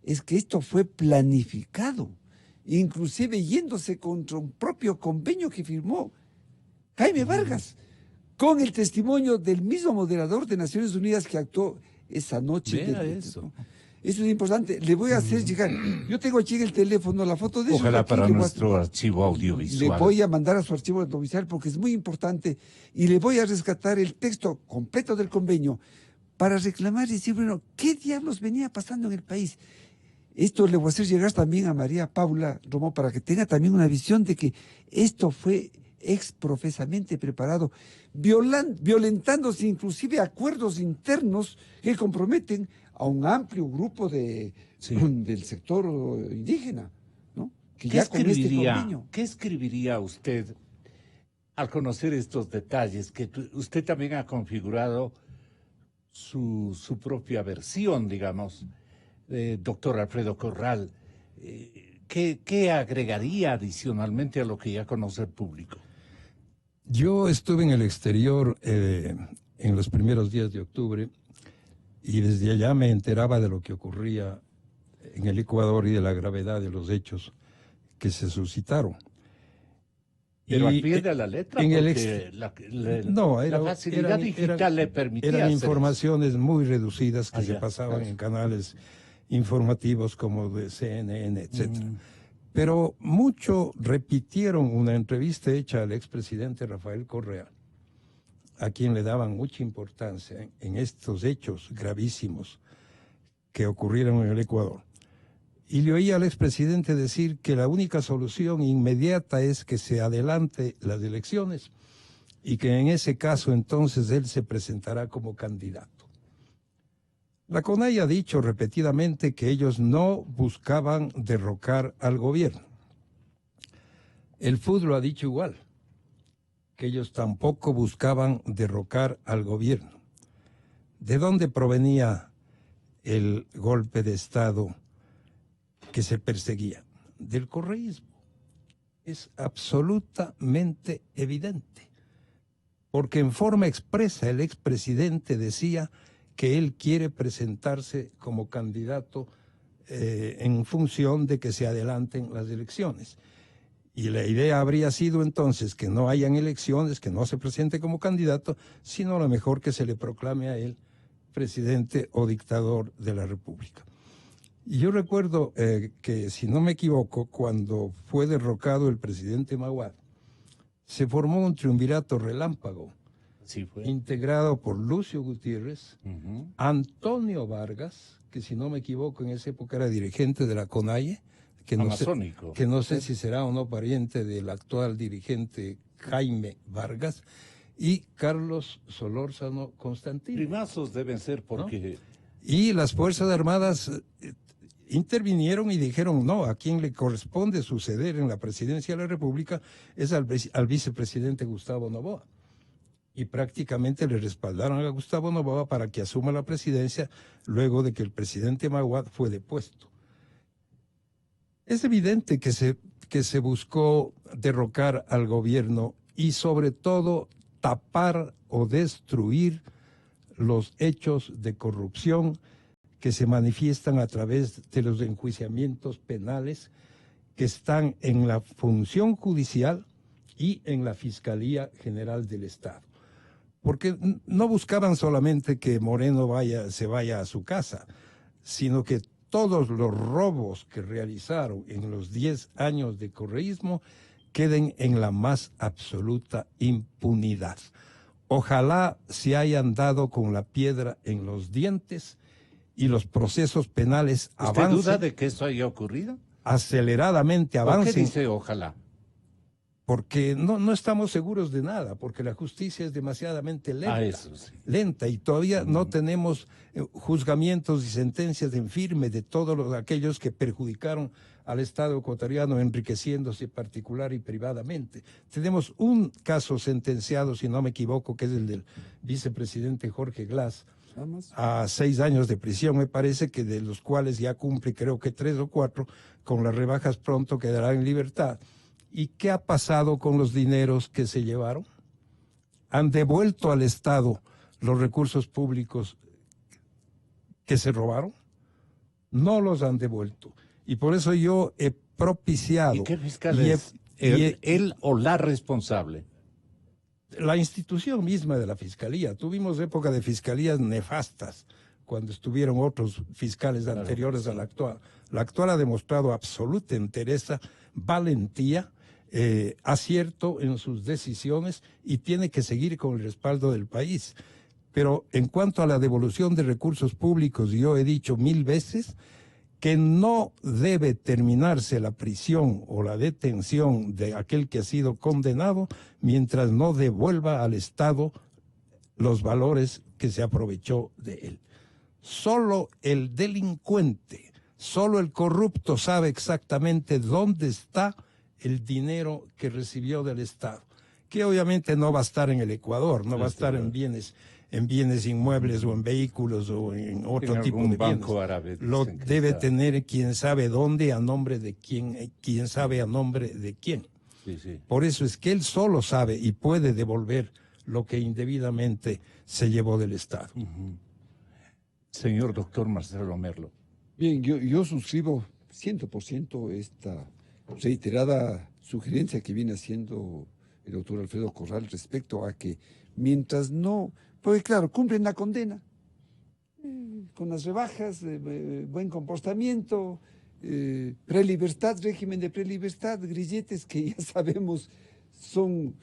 Es que esto fue planificado, inclusive yéndose contra un propio convenio que firmó Jaime Vargas, con el testimonio del mismo moderador de Naciones Unidas que actuó esa noche.
Eso.
Eso es importante. Le voy a hacer llegar. Yo tengo aquí en el teléfono la foto de eso.
Ojalá para nuestro archivo audiovisual.
Le voy a mandar a su archivo audiovisual porque es muy importante, y le voy a rescatar el texto completo del convenio para reclamar y decir, bueno, ¿qué diablos venía pasando en el país? Esto le voy a hacer llegar también a María Paula Romo para que tenga también una visión de que esto fue exprofesamente preparado, violentándose inclusive acuerdos internos que comprometen a un amplio grupo del sector indígena, ¿no? Que ya con este convenio.
¿Qué escribiría usted al conocer estos detalles? Que usted también ha configurado su propia versión, digamos, doctor Alfredo Corral. ¿Qué agregaría adicionalmente a lo que ya conoce el público?
Yo estuve en el exterior en los primeros días de octubre, y desde allá me enteraba de lo que ocurría en el Ecuador y de la gravedad de los hechos que se suscitaron.
Pero al pie de la letra, porque la facilidad digital le permitía
eran
hacer
informaciones muy reducidas que se pasaban en canales informativos como de CNN, etcétera. Pero mucho repitieron una entrevista hecha al expresidente Rafael Correa, a quien le daban mucha importancia en estos hechos gravísimos que ocurrieron en el Ecuador. Y le oí al expresidente decir que la única solución inmediata es que se adelante las elecciones y que en ese caso entonces él se presentará como candidato. La CONAIE ha dicho repetidamente que ellos no buscaban derrocar al gobierno. El FUD lo ha dicho igual, que ellos tampoco buscaban derrocar al gobierno. ¿De dónde provenía el golpe de Estado que se perseguía? Del correísmo. Es absolutamente evidente, porque en forma expresa el expresidente decía que él quiere presentarse como candidato en función de que se adelanten las elecciones. Y la idea habría sido entonces que no hayan elecciones, que no se presente como candidato, sino a lo mejor que se le proclame a él presidente o dictador de la República. Y yo recuerdo que, si no me equivoco, cuando fue derrocado el presidente Maguad, se formó un triunvirato relámpago,
sí fue,
integrado por Lucio Gutiérrez, Antonio Vargas, que si no me equivoco en esa época era dirigente de la CONAIE, que no sé si será o no pariente del actual dirigente Jaime Vargas, y Carlos Solórzano Constantino.
Primazos deben ser porque...
¿No? Y las Fuerzas Armadas intervinieron y dijeron, no, a quien le corresponde suceder en la presidencia de la República es al vicepresidente Gustavo Noboa. Y prácticamente le respaldaron a Gustavo Noboa para que asuma la presidencia luego de que el presidente Maguad fue depuesto. Es evidente que se buscó derrocar al gobierno y sobre todo tapar o destruir los hechos de corrupción que se manifiestan a través de los enjuiciamientos penales que están en la función judicial y en la Fiscalía General del Estado. Porque no buscaban solamente que Moreno se vaya a su casa, sino que todos los robos que realizaron en los 10 años de correísmo queden en la más absoluta impunidad. Ojalá se hayan dado con la piedra en los dientes y los procesos penales avancen.
¿Usted duda de que eso haya ocurrido?
Aceleradamente avancen.
¿Por qué dice ojalá?
Porque no estamos seguros de nada, porque la justicia es demasiadamente lenta,
eso sí.
lenta, y todavía no tenemos juzgamientos y sentencias en firme de todos aquellos que perjudicaron al Estado ecuatoriano enriqueciéndose particular y privadamente. Tenemos un caso sentenciado, si no me equivoco, que es el del vicepresidente Jorge Glass, a 6 años de prisión, me parece, que de los cuales ya cumple creo que 3 o 4, con las rebajas pronto quedará en libertad. ¿Y qué ha pasado con los dineros que se llevaron? ¿Han devuelto al Estado los recursos públicos que se robaron? No los han devuelto. Y por eso yo he propiciado...
¿Y qué fiscal es? ¿Él o la responsable?
La institución misma de la Fiscalía. Tuvimos época de fiscalías nefastas cuando estuvieron otros fiscales anteriores a la actual. La actual ha demostrado absoluta entereza, valentía, acierto en sus decisiones y tiene que seguir con el respaldo del país. Pero en cuanto a la devolución de recursos públicos, yo he dicho 1000 veces que no debe terminarse la prisión o la detención de aquel que ha sido condenado mientras no devuelva al Estado los valores que se aprovechó de él. Solo el delincuente, solo el corrupto sabe exactamente dónde está el dinero que recibió del Estado, que obviamente no va a estar en el Ecuador, no va a estar en bienes inmuebles o en vehículos o en otro tipo de bienes.
Árabe,
lo debe tener quién sabe dónde, a nombre de quién sabe a nombre de quién.
Sí, sí.
Por eso es que él solo sabe y puede devolver lo que indebidamente se llevó del Estado.
Señor doctor Marcelo Merlo.
Bien, yo suscribo 100% esta reiterada sugerencia que viene haciendo el doctor Alfredo Corral respecto a que mientras no, porque claro, cumplen la condena, con las rebajas, buen comportamiento, prelibertad, régimen de prelibertad, grilletes que ya sabemos son,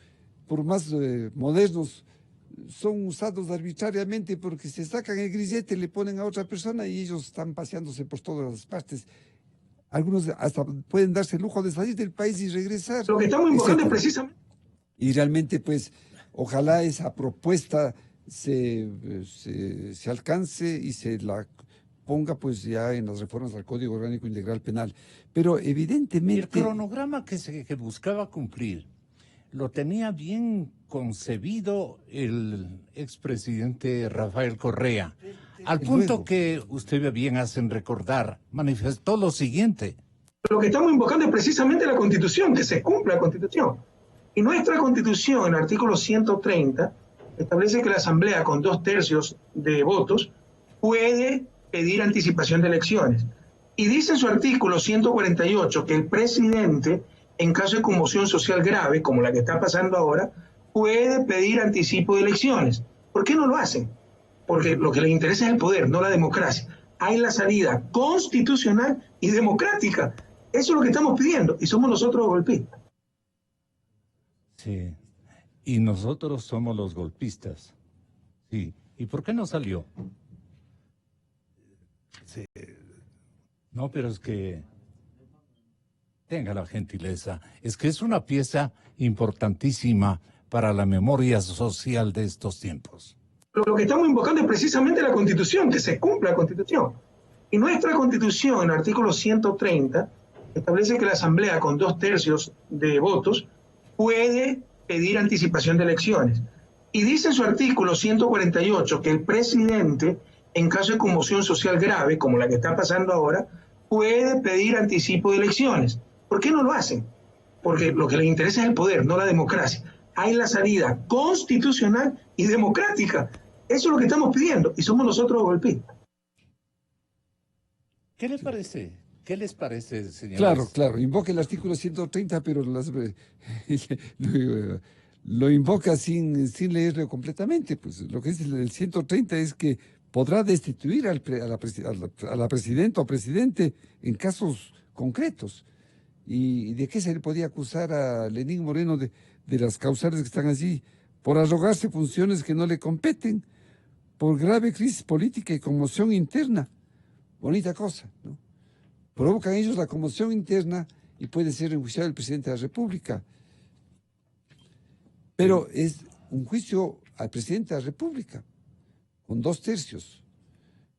por más modernos, son usados arbitrariamente porque se sacan el grillete, le ponen a otra persona y ellos están paseándose por todas las partes. Algunos hasta pueden darse el lujo de salir del país y regresar.
Lo que estamos invocando precisamente.
Y realmente, pues, ojalá esa propuesta se alcance y se la ponga pues ya en las reformas al Código Orgánico Integral Penal. Pero evidentemente...
El cronograma que buscaba cumplir lo tenía bien concebido el expresidente Rafael Correa, al punto que usted bien hacen recordar, manifestó lo siguiente.
Lo que estamos invocando es precisamente la Constitución, que se cumpla la Constitución. Y nuestra Constitución, en el artículo 130, establece que la Asamblea, con 2/3 de votos, puede pedir anticipación de elecciones. Y dice en su artículo 148 que el presidente, en caso de conmoción social grave, como la que está pasando ahora, puede pedir anticipo de elecciones. ¿Por qué no lo hacen? Porque lo que les interesa es el poder, no la democracia. Hay la salida constitucional y democrática. Eso es lo que estamos pidiendo, y somos nosotros los golpistas.
Sí, y nosotros somos los golpistas. Sí, ¿y por qué no salió? Sí. No, pero es que... Tenga la gentileza. Es que es una pieza importantísima para la memoria social de estos tiempos.
Lo que estamos invocando es precisamente la Constitución, que se cumpla la Constitución. Y nuestra Constitución, en el artículo 130, establece que la Asamblea, con 2/3 de votos, puede pedir anticipación de elecciones. Y dice en su artículo 148 que el presidente, en caso de conmoción social grave, como la que está pasando ahora, puede pedir anticipo de elecciones. ¿Por qué no lo hacen? Porque lo que les interesa es el poder, no la democracia. Hay la salida constitucional y democrática. Eso es lo que estamos pidiendo, y somos nosotros los golpistas.
¿Qué le parece? ¿Qué les parece, señor?
Claro, invoca el artículo 130, pero lo invoca sin leerlo completamente. Pues lo que dice el 130 es que podrá destituir a la presidenta o presidente en casos concretos. ¿Y de qué se le podía acusar a Lenín Moreno de las causales que están allí? Por arrogarse funciones que no le competen, por grave crisis política y conmoción interna. Bonita cosa, ¿no? Provocan ellos la conmoción interna y puede ser enjuiciado el presidente de la República. Pero es un juicio al presidente de la República, con 2/3.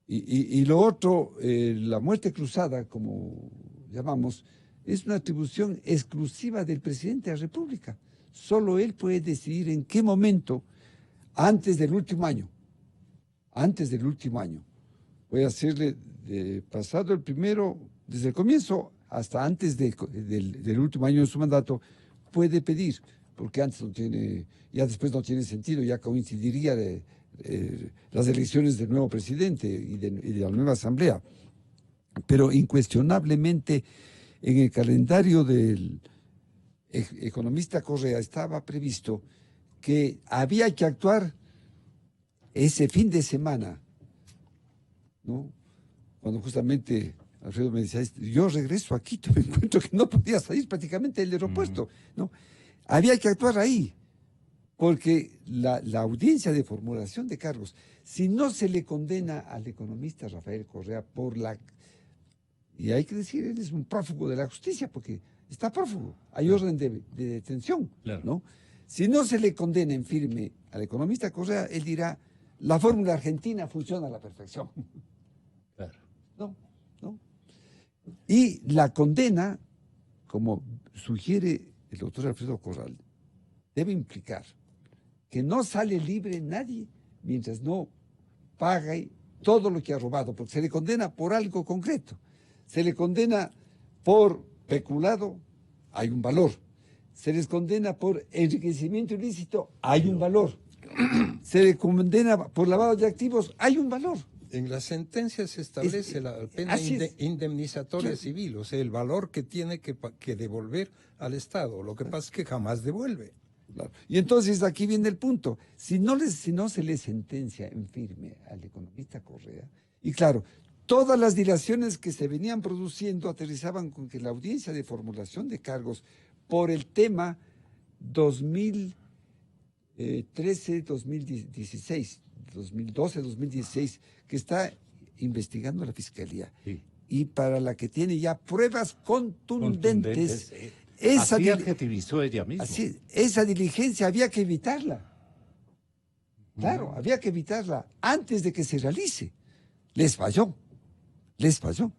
Y lo otro, la muerte cruzada, como llamamos, es una atribución exclusiva del presidente de la República. Solo él puede decidir en qué momento, antes del último año, puede hacerle pasado el primero, desde el comienzo hasta antes del último año de su mandato, puede pedir, porque antes no tiene, ya después no tiene sentido, ya coincidiría las elecciones del nuevo presidente y de la nueva asamblea. Pero incuestionablemente en el calendario del economista Correa estaba previsto que había que actuar ese fin de semana, ¿no? Cuando justamente Alfredo me decía, yo regreso a Quito, me encuentro que no podía salir prácticamente del aeropuerto, ¿no? Había que actuar ahí, porque la audiencia de formulación de cargos, si no se le condena al economista Rafael Correa y hay que decir, él es un prófugo de la justicia, porque está prófugo, hay orden de detención, ¿no? Si no se le condena en firme al economista Correa, él dirá, la fórmula argentina funciona a la perfección. Claro. ¿No? Y la condena, como sugiere el doctor Alfredo Corral, debe implicar que no sale libre nadie mientras no pague todo lo que ha robado, porque se le condena por algo concreto. Se le condena por peculado, hay un valor. Se les condena por enriquecimiento ilícito, hay un valor. Se le condena por lavado de activos, hay un valor.
En la sentencia se establece la pena indemnizatoria civil, o sea, el valor que tiene que devolver al Estado. Lo que pasa es que jamás devuelve.
Claro. Y entonces aquí viene el punto. Si no se le sentencia en firme al economista Correa, y claro, todas las dilaciones que se venían produciendo aterrizaban con que la audiencia de formulación de cargos por el tema 2013-2016, 2012-2016, que está investigando la Fiscalía, y para la que tiene ya pruebas contundentes.
Así adjetivizó ella misma.
Esa diligencia había que evitarla. Claro, había que evitarla antes de que se realice. Les falló. Les falló.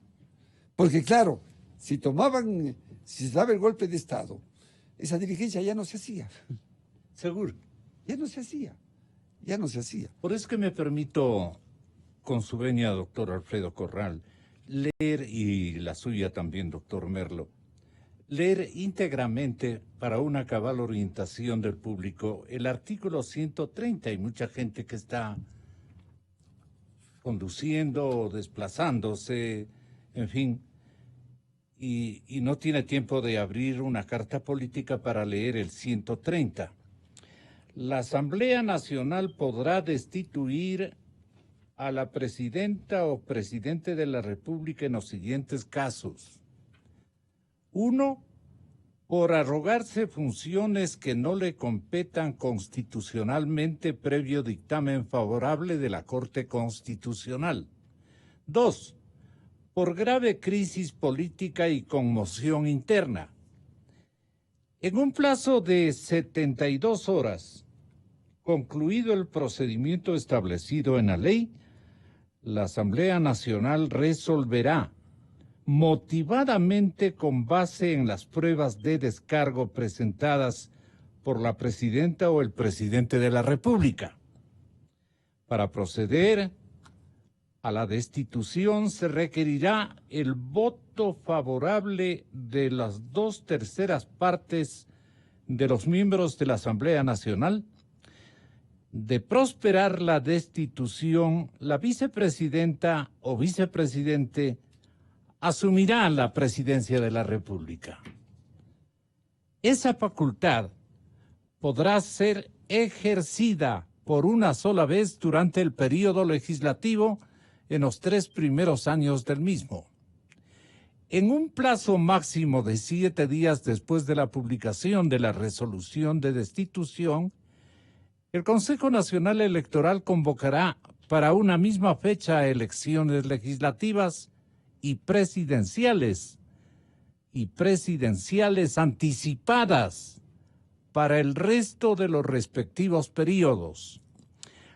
Porque claro, si se daba el golpe de Estado, esa diligencia ya no se hacía.
Seguro.
Ya no se hacía.
Por eso que me permito, con su venia, doctor Alfredo Corral, leer, y la suya también, doctor Merlo, leer íntegramente para una cabal orientación del público el artículo 130. Hay mucha gente que está conduciendo o desplazándose, en fin, y no tiene tiempo de abrir una carta política para leer el 130. La Asamblea Nacional podrá destituir a la presidenta o presidente de la República en los siguientes casos. 1. Por arrogarse funciones que no le competan constitucionalmente previo dictamen favorable de la Corte Constitucional. 2. Por grave crisis política y conmoción interna. En un plazo de 72 horas, concluido el procedimiento establecido en la ley, la Asamblea Nacional resolverá motivadamente con base en las pruebas de descargo presentadas por la presidenta o el presidente de la República. Para proceder a la destitución se requerirá el voto favorable de las 2/3 partes de los miembros de la Asamblea Nacional. De prosperar la destitución, la vicepresidenta o vicepresidente asumirá la presidencia de la República. Esa facultad podrá ser ejercida por una sola vez durante el periodo legislativo en los 3 primeros años del mismo. En un plazo máximo de 7 días después de la publicación de la resolución de destitución, el Consejo Nacional Electoral convocará para una misma fecha elecciones legislativas y presidenciales anticipadas para el resto de los respectivos periodos.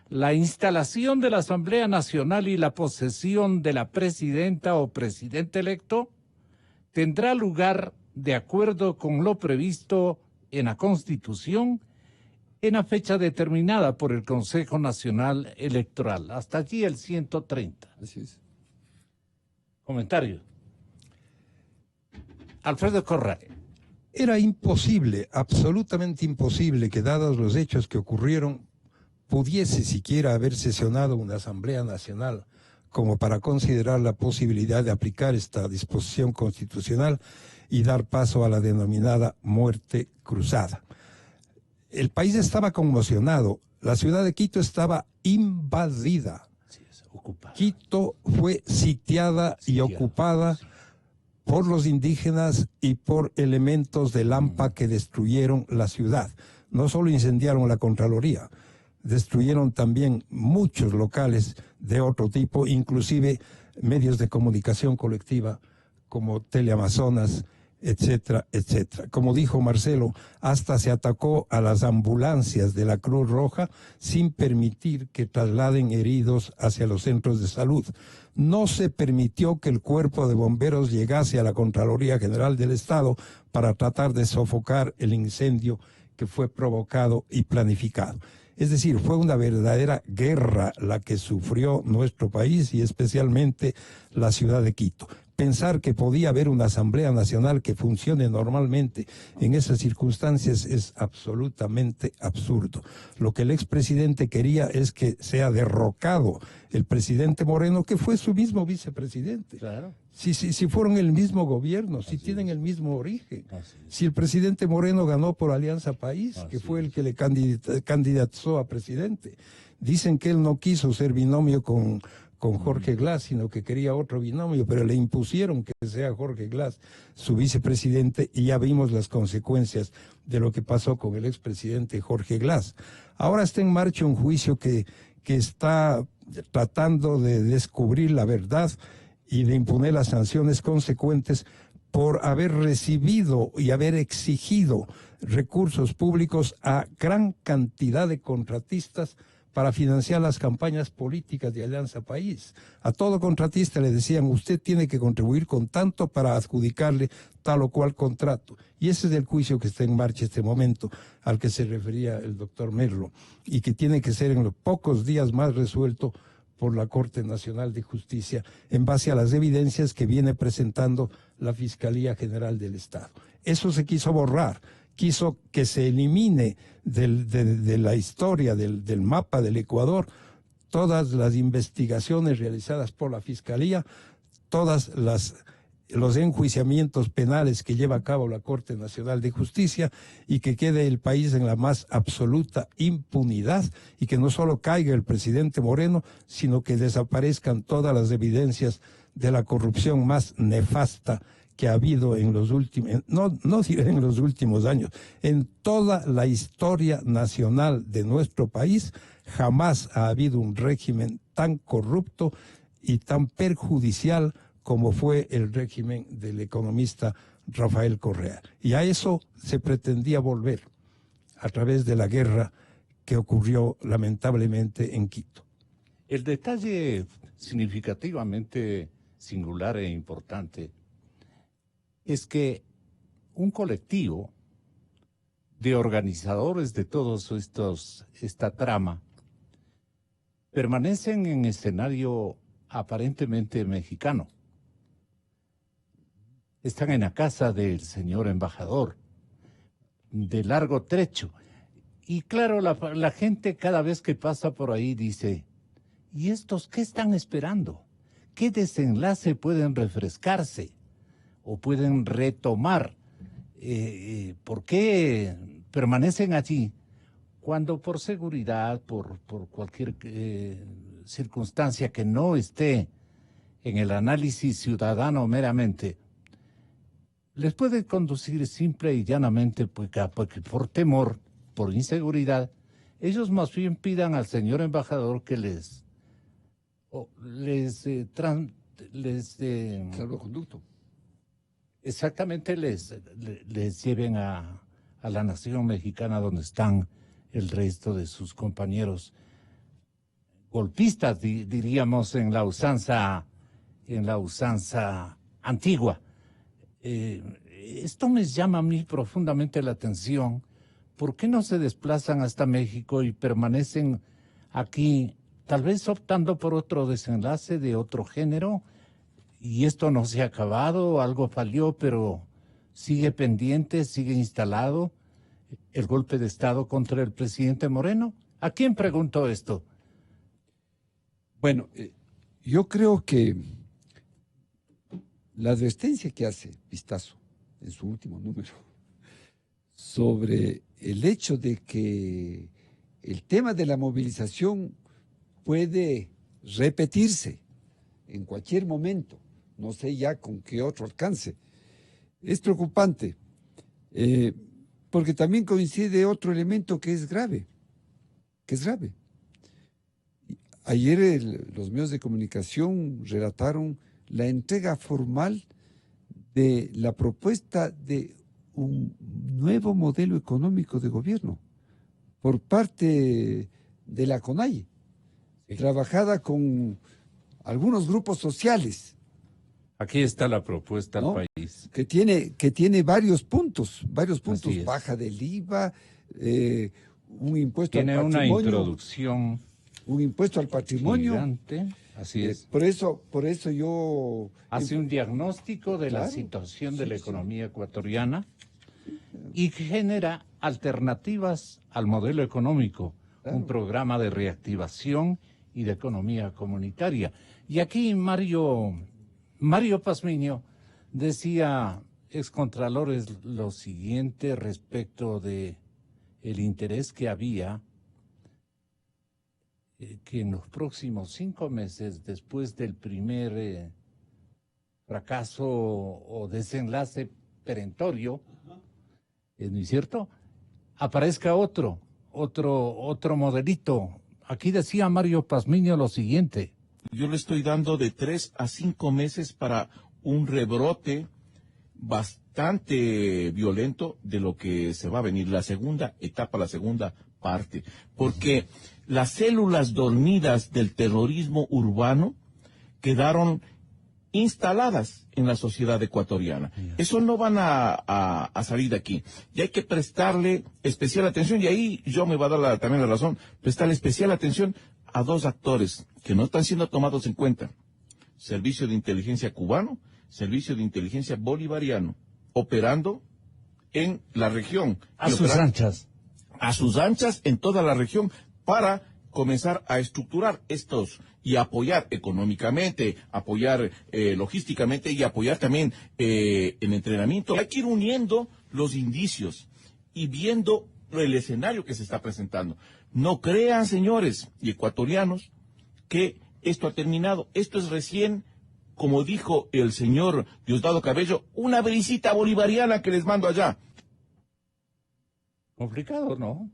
La instalación de la Asamblea Nacional y la posesión de la presidenta o presidente electo tendrá lugar de acuerdo con lo previsto en la Constitución en la fecha determinada por el Consejo Nacional Electoral. Hasta allí el 130.
Así es.
Comentario. Alfredo Corral.
Era imposible, absolutamente imposible, que dados los hechos que ocurrieron, pudiese siquiera haber sesionado una Asamblea Nacional como para considerar la posibilidad de aplicar esta disposición constitucional y dar paso a la denominada muerte cruzada. El país estaba conmocionado, la ciudad de Quito estaba invadida. Quito fue sitiada y ocupada por los indígenas y por elementos del AMPA que destruyeron la ciudad. No solo incendiaron la Contraloría, destruyeron también muchos locales de otro tipo, inclusive medios de comunicación colectiva como Teleamazonas, etcétera, etcétera. Como dijo Marcelo, hasta se atacó a las ambulancias de la Cruz Roja sin permitir que trasladen heridos hacia los centros de salud. No se permitió que el cuerpo de bomberos llegase a la Contraloría General del Estado para tratar de sofocar el incendio que fue provocado y planificado. Es decir, fue una verdadera guerra la que sufrió nuestro país y especialmente la ciudad de Quito. Pensar que podía haber una Asamblea Nacional que funcione normalmente en esas circunstancias es absolutamente absurdo. Lo que el expresidente quería es que sea derrocado el presidente Moreno, que fue su mismo vicepresidente.
Claro.
Si fueron el mismo gobierno, si tienen el mismo origen. Si el presidente Moreno ganó por Alianza País, que fue el que le candidató a presidente. Dicen que él no quiso ser binomio con Jorge Glass, sino que quería otro binomio, pero le impusieron que sea Jorge Glass su vicepresidente y ya vimos las consecuencias de lo que pasó con el expresidente Jorge Glass. Ahora está en marcha un juicio que está tratando de descubrir la verdad y de imponer las sanciones consecuentes por haber recibido y haber exigido recursos públicos a gran cantidad de contratistas para financiar las campañas políticas de Alianza País. A todo contratista le decían, usted tiene que contribuir con tanto para adjudicarle tal o cual contrato. Y ese es el juicio que está en marcha en este momento, al que se refería el doctor Merlo, y que tiene que ser en los pocos días más resuelto por la Corte Nacional de Justicia, en base a las evidencias que viene presentando la Fiscalía General del Estado. Eso se quiso borrar, quiso que se elimine de la historia, del mapa del Ecuador, todas las investigaciones realizadas por la Fiscalía, todas los enjuiciamientos penales que lleva a cabo la Corte Nacional de Justicia, y que quede el país en la más absoluta impunidad, y que no solo caiga el presidente Moreno, sino que desaparezcan todas las evidencias de la corrupción más nefasta que ha habido en los últimos, no diré en los últimos años, en toda la historia nacional de nuestro país. Jamás ha habido un régimen tan corrupto y tan perjudicial como fue el régimen del economista Rafael Correa. Y a eso se pretendía volver a través de la guerra que ocurrió lamentablemente en Quito.
El detalle significativamente singular e importante es que un colectivo de organizadores de todos esta trama permanecen en escenario aparentemente mexicano. Están en la casa del señor embajador, de largo trecho. Y claro, la gente cada vez que pasa por ahí dice, ¿y estos qué están esperando? ¿Qué desenlace pueden refrescarse o pueden retomar? ¿Por qué permanecen allí cuando por seguridad, por cualquier circunstancia que no esté en el análisis ciudadano meramente, les puede conducir simple y llanamente porque por temor, por inseguridad, ellos más bien pidan al señor embajador que
salvoconducto.
Exactamente, les lleven a la nación mexicana donde están el resto de sus compañeros golpistas, diríamos en la usanza antigua. Esto me llama a mí profundamente la atención. ¿Por qué no se desplazan hasta México y permanecen aquí, tal vez optando por otro desenlace de otro género? Y esto no se ha acabado, algo falló, pero sigue pendiente, sigue instalado el golpe de Estado contra el presidente Moreno. ¿A quién preguntó esto?
Bueno, yo creo que la advertencia que hace Vistazo en su último número sobre el hecho de que el tema de la movilización puede repetirse en cualquier momento, no sé ya con qué otro alcance, es preocupante, porque también coincide otro elemento que es grave, Ayer los medios de comunicación relataron la entrega formal de la propuesta de un nuevo modelo económico de gobierno por parte de la CONAIE, trabajada con algunos grupos sociales.
Aquí está la propuesta al país.
Que tiene varios puntos, baja del IVA, un impuesto al patrimonio.
Tiene una introducción.
Un impuesto al patrimonio.
Gigante, así es.
Por eso yo...
Hace un diagnóstico de la situación de la economía ecuatoriana y genera alternativas al modelo económico, un programa de reactivación y de economía comunitaria. Y aquí Mario Pazmiño decía, excontralores, lo siguiente respecto de el interés que había que en los próximos 5 meses, después del primer fracaso o desenlace perentorio, ¿no es cierto?, aparezca otro modelito. Aquí decía Mario Pazmiño lo siguiente.
Yo le estoy dando de 3 a 5 meses para un rebrote bastante violento de lo que se va a venir, la segunda etapa, la segunda parte, porque las células dormidas del terrorismo urbano quedaron instaladas en la sociedad ecuatoriana. Eso no van a salir de aquí. Y hay que prestarle especial atención, y ahí yo me va a dar también la razón, prestarle especial atención a dos actores que no están siendo tomados en cuenta. Servicio de inteligencia cubano, servicio de inteligencia bolivariano, operando en la región.
A sus anchas.
A sus anchas en toda la región para comenzar a estructurar estos y apoyar económicamente, apoyar logísticamente y apoyar también en entrenamiento. Hay que ir uniendo los indicios y viendo el escenario que se está presentando. No crean, señores y ecuatorianos, que esto ha terminado. Esto es recién, como dijo el señor Diosdado Cabello, una brisita bolivariana que les mando allá.
Complicado, ¿no?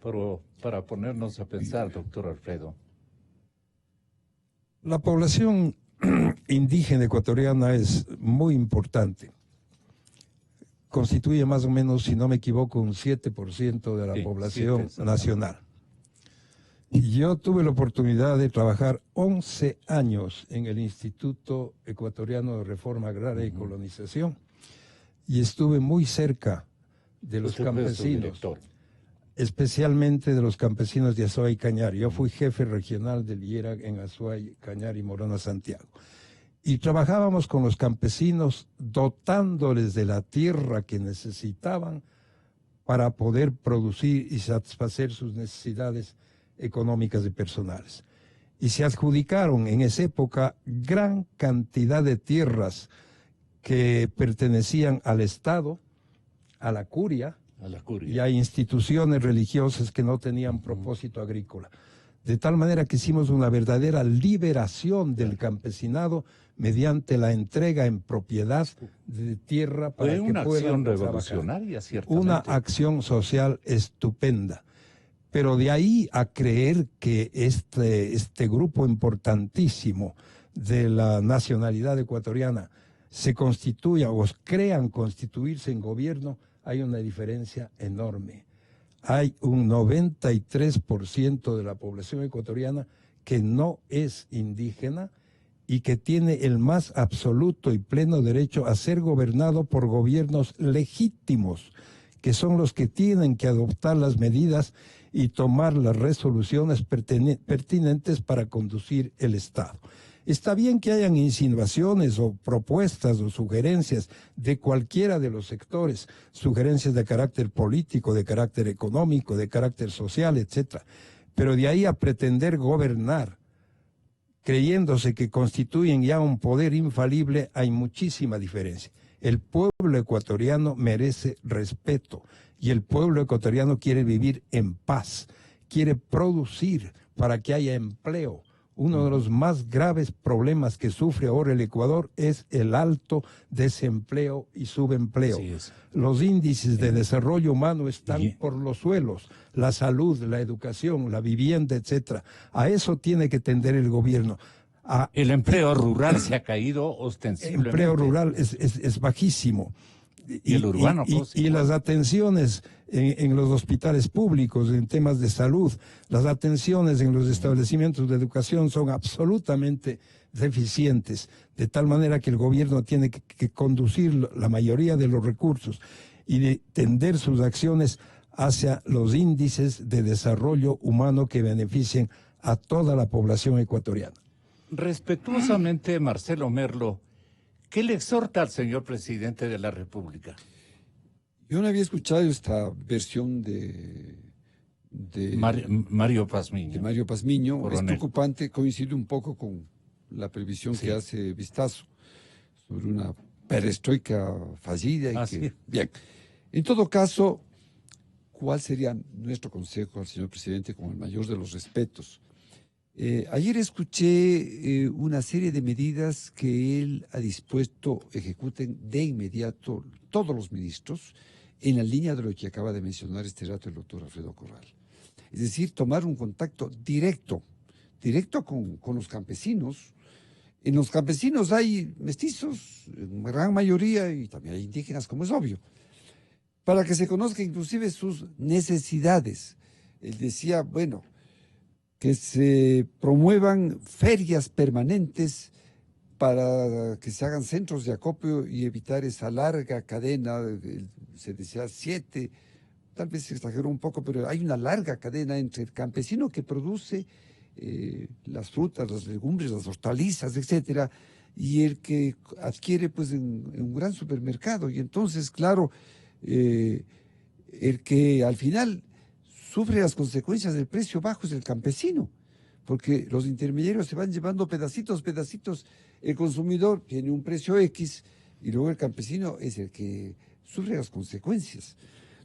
Pero para ponernos a pensar, doctor Alfredo.
La población indígena ecuatoriana es muy importante. Constituye más o menos, si no me equivoco, un 7% de la población nacional. Yo tuve la oportunidad de trabajar 11 años en el Instituto Ecuatoriano de Reforma Agraria y Colonización y estuve muy cerca de los campesinos, especialmente de los campesinos de Azuay y Cañar. Yo fui jefe regional del IERAC en Azuay, Cañar y Morona, Santiago. Y trabajábamos con los campesinos dotándoles de la tierra que necesitaban para poder producir y satisfacer sus necesidades económicas y personales. Y se adjudicaron en esa época gran cantidad de tierras que pertenecían al Estado, a la curia, y a instituciones religiosas que no tenían propósito agrícola. De tal manera que hicimos una verdadera liberación del campesinado mediante la entrega en propiedad de tierra para que puedan trabajar.
Fue una acción revolucionaria, ciertamente.
Una acción social estupenda. Pero de ahí a creer que este grupo importantísimo de la nacionalidad ecuatoriana se constituya o crean constituirse en gobierno, hay una diferencia enorme. Hay un 93% de la población ecuatoriana que no es indígena y que tiene el más absoluto y pleno derecho a ser gobernado por gobiernos legítimos, que son los que tienen que adoptar las medidas y tomar las resoluciones pertinentes para conducir el Estado. Está bien que hayan insinuaciones o propuestas o sugerencias de cualquiera de los sectores, sugerencias de carácter político, de carácter económico, de carácter social, etcétera. Pero de ahí a pretender gobernar, creyéndose que constituyen ya un poder infalible, hay muchísima diferencia. El pueblo ecuatoriano merece respeto y el pueblo ecuatoriano quiere vivir en paz, quiere producir para que haya empleo. Uno de los más graves problemas que sufre ahora el Ecuador es el alto desempleo y subempleo. Los índices de desarrollo humano están por los suelos, la salud, la educación, la vivienda, etcétera. A eso tiene que tender el gobierno.
El empleo rural se ha caído ostensiblemente.
El empleo rural es bajísimo.
Y el urbano,
y las atenciones en los hospitales públicos, en temas de salud, las atenciones en los establecimientos de educación son absolutamente deficientes, de tal manera que el gobierno tiene que conducir la mayoría de los recursos y de tender sus acciones hacia los índices de desarrollo humano que beneficien a toda la población ecuatoriana.
Respetuosamente, Marcelo Merlo, ¿qué le exhorta al señor presidente de la República?
Yo no había escuchado esta versión de
Mario Pazmiño.
De Mario Pazmiño.
Coronel.
Es preocupante, coincide un poco con la previsión que hace Vistazo sobre una perestroika fallida. Bien, en todo caso, ¿cuál sería nuestro consejo al señor presidente con el mayor de los respetos? Ayer escuché una serie de medidas que él ha dispuesto ejecuten de inmediato todos los ministros en la línea de lo que acaba de mencionar este rato el doctor Alfredo Corral. Es decir, tomar un contacto directo con los campesinos. En los campesinos hay mestizos, en gran mayoría, y también hay indígenas, como es obvio, para que se conozca inclusive sus necesidades. Él decía, bueno, que se promuevan ferias permanentes para que se hagan centros de acopio y evitar esa larga cadena, se decía 7, tal vez se exageró un poco, pero hay una larga cadena entre el campesino que produce las frutas, las legumbres, las hortalizas, etcétera, y el que adquiere pues en un gran supermercado. Y entonces, claro, el que al final sufre las consecuencias del precio bajo es el campesino, porque los intermediarios se van llevando pedacitos, el consumidor tiene un precio X y luego el campesino es el que sufre las consecuencias.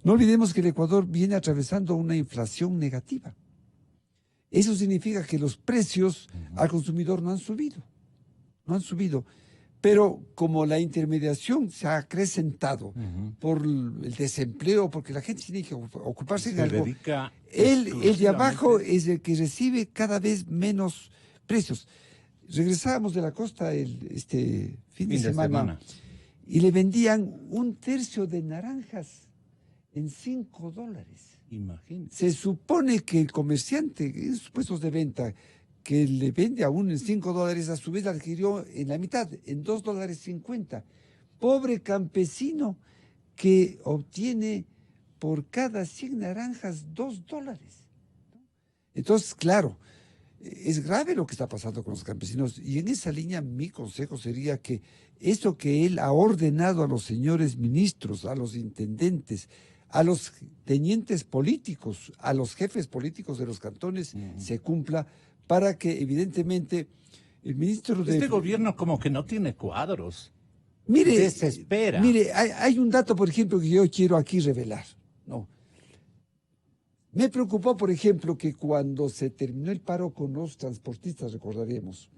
No olvidemos que el Ecuador viene atravesando una inflación negativa. Eso significa que los precios al consumidor no han subido, pero como la intermediación se ha acrecentado por el desempleo, porque la gente tiene que ocuparse de algo, el de abajo es el que recibe cada vez menos precios. Regresábamos de la costa este fin de semana y le vendían un tercio de naranjas en $5.
Imagínate.
Se supone que el comerciante, en sus puestos de venta, que le vende a uno en $5, a su vez la adquirió en la mitad, en $2.50. Pobre campesino que obtiene por cada 100 naranjas $2. Entonces, claro, es grave lo que está pasando con los campesinos, y en esa línea mi consejo sería que eso que él ha ordenado a los señores ministros, a los intendentes, a los tenientes políticos, a los jefes políticos de los cantones, se cumpla, para que evidentemente el ministro de...
Este gobierno como que no tiene cuadros.
Mire,
desespera.
Mire, hay un dato, por ejemplo, que yo quiero aquí revelar. No. Me preocupó, por ejemplo, que cuando se terminó el paro con los transportistas, recordaremos,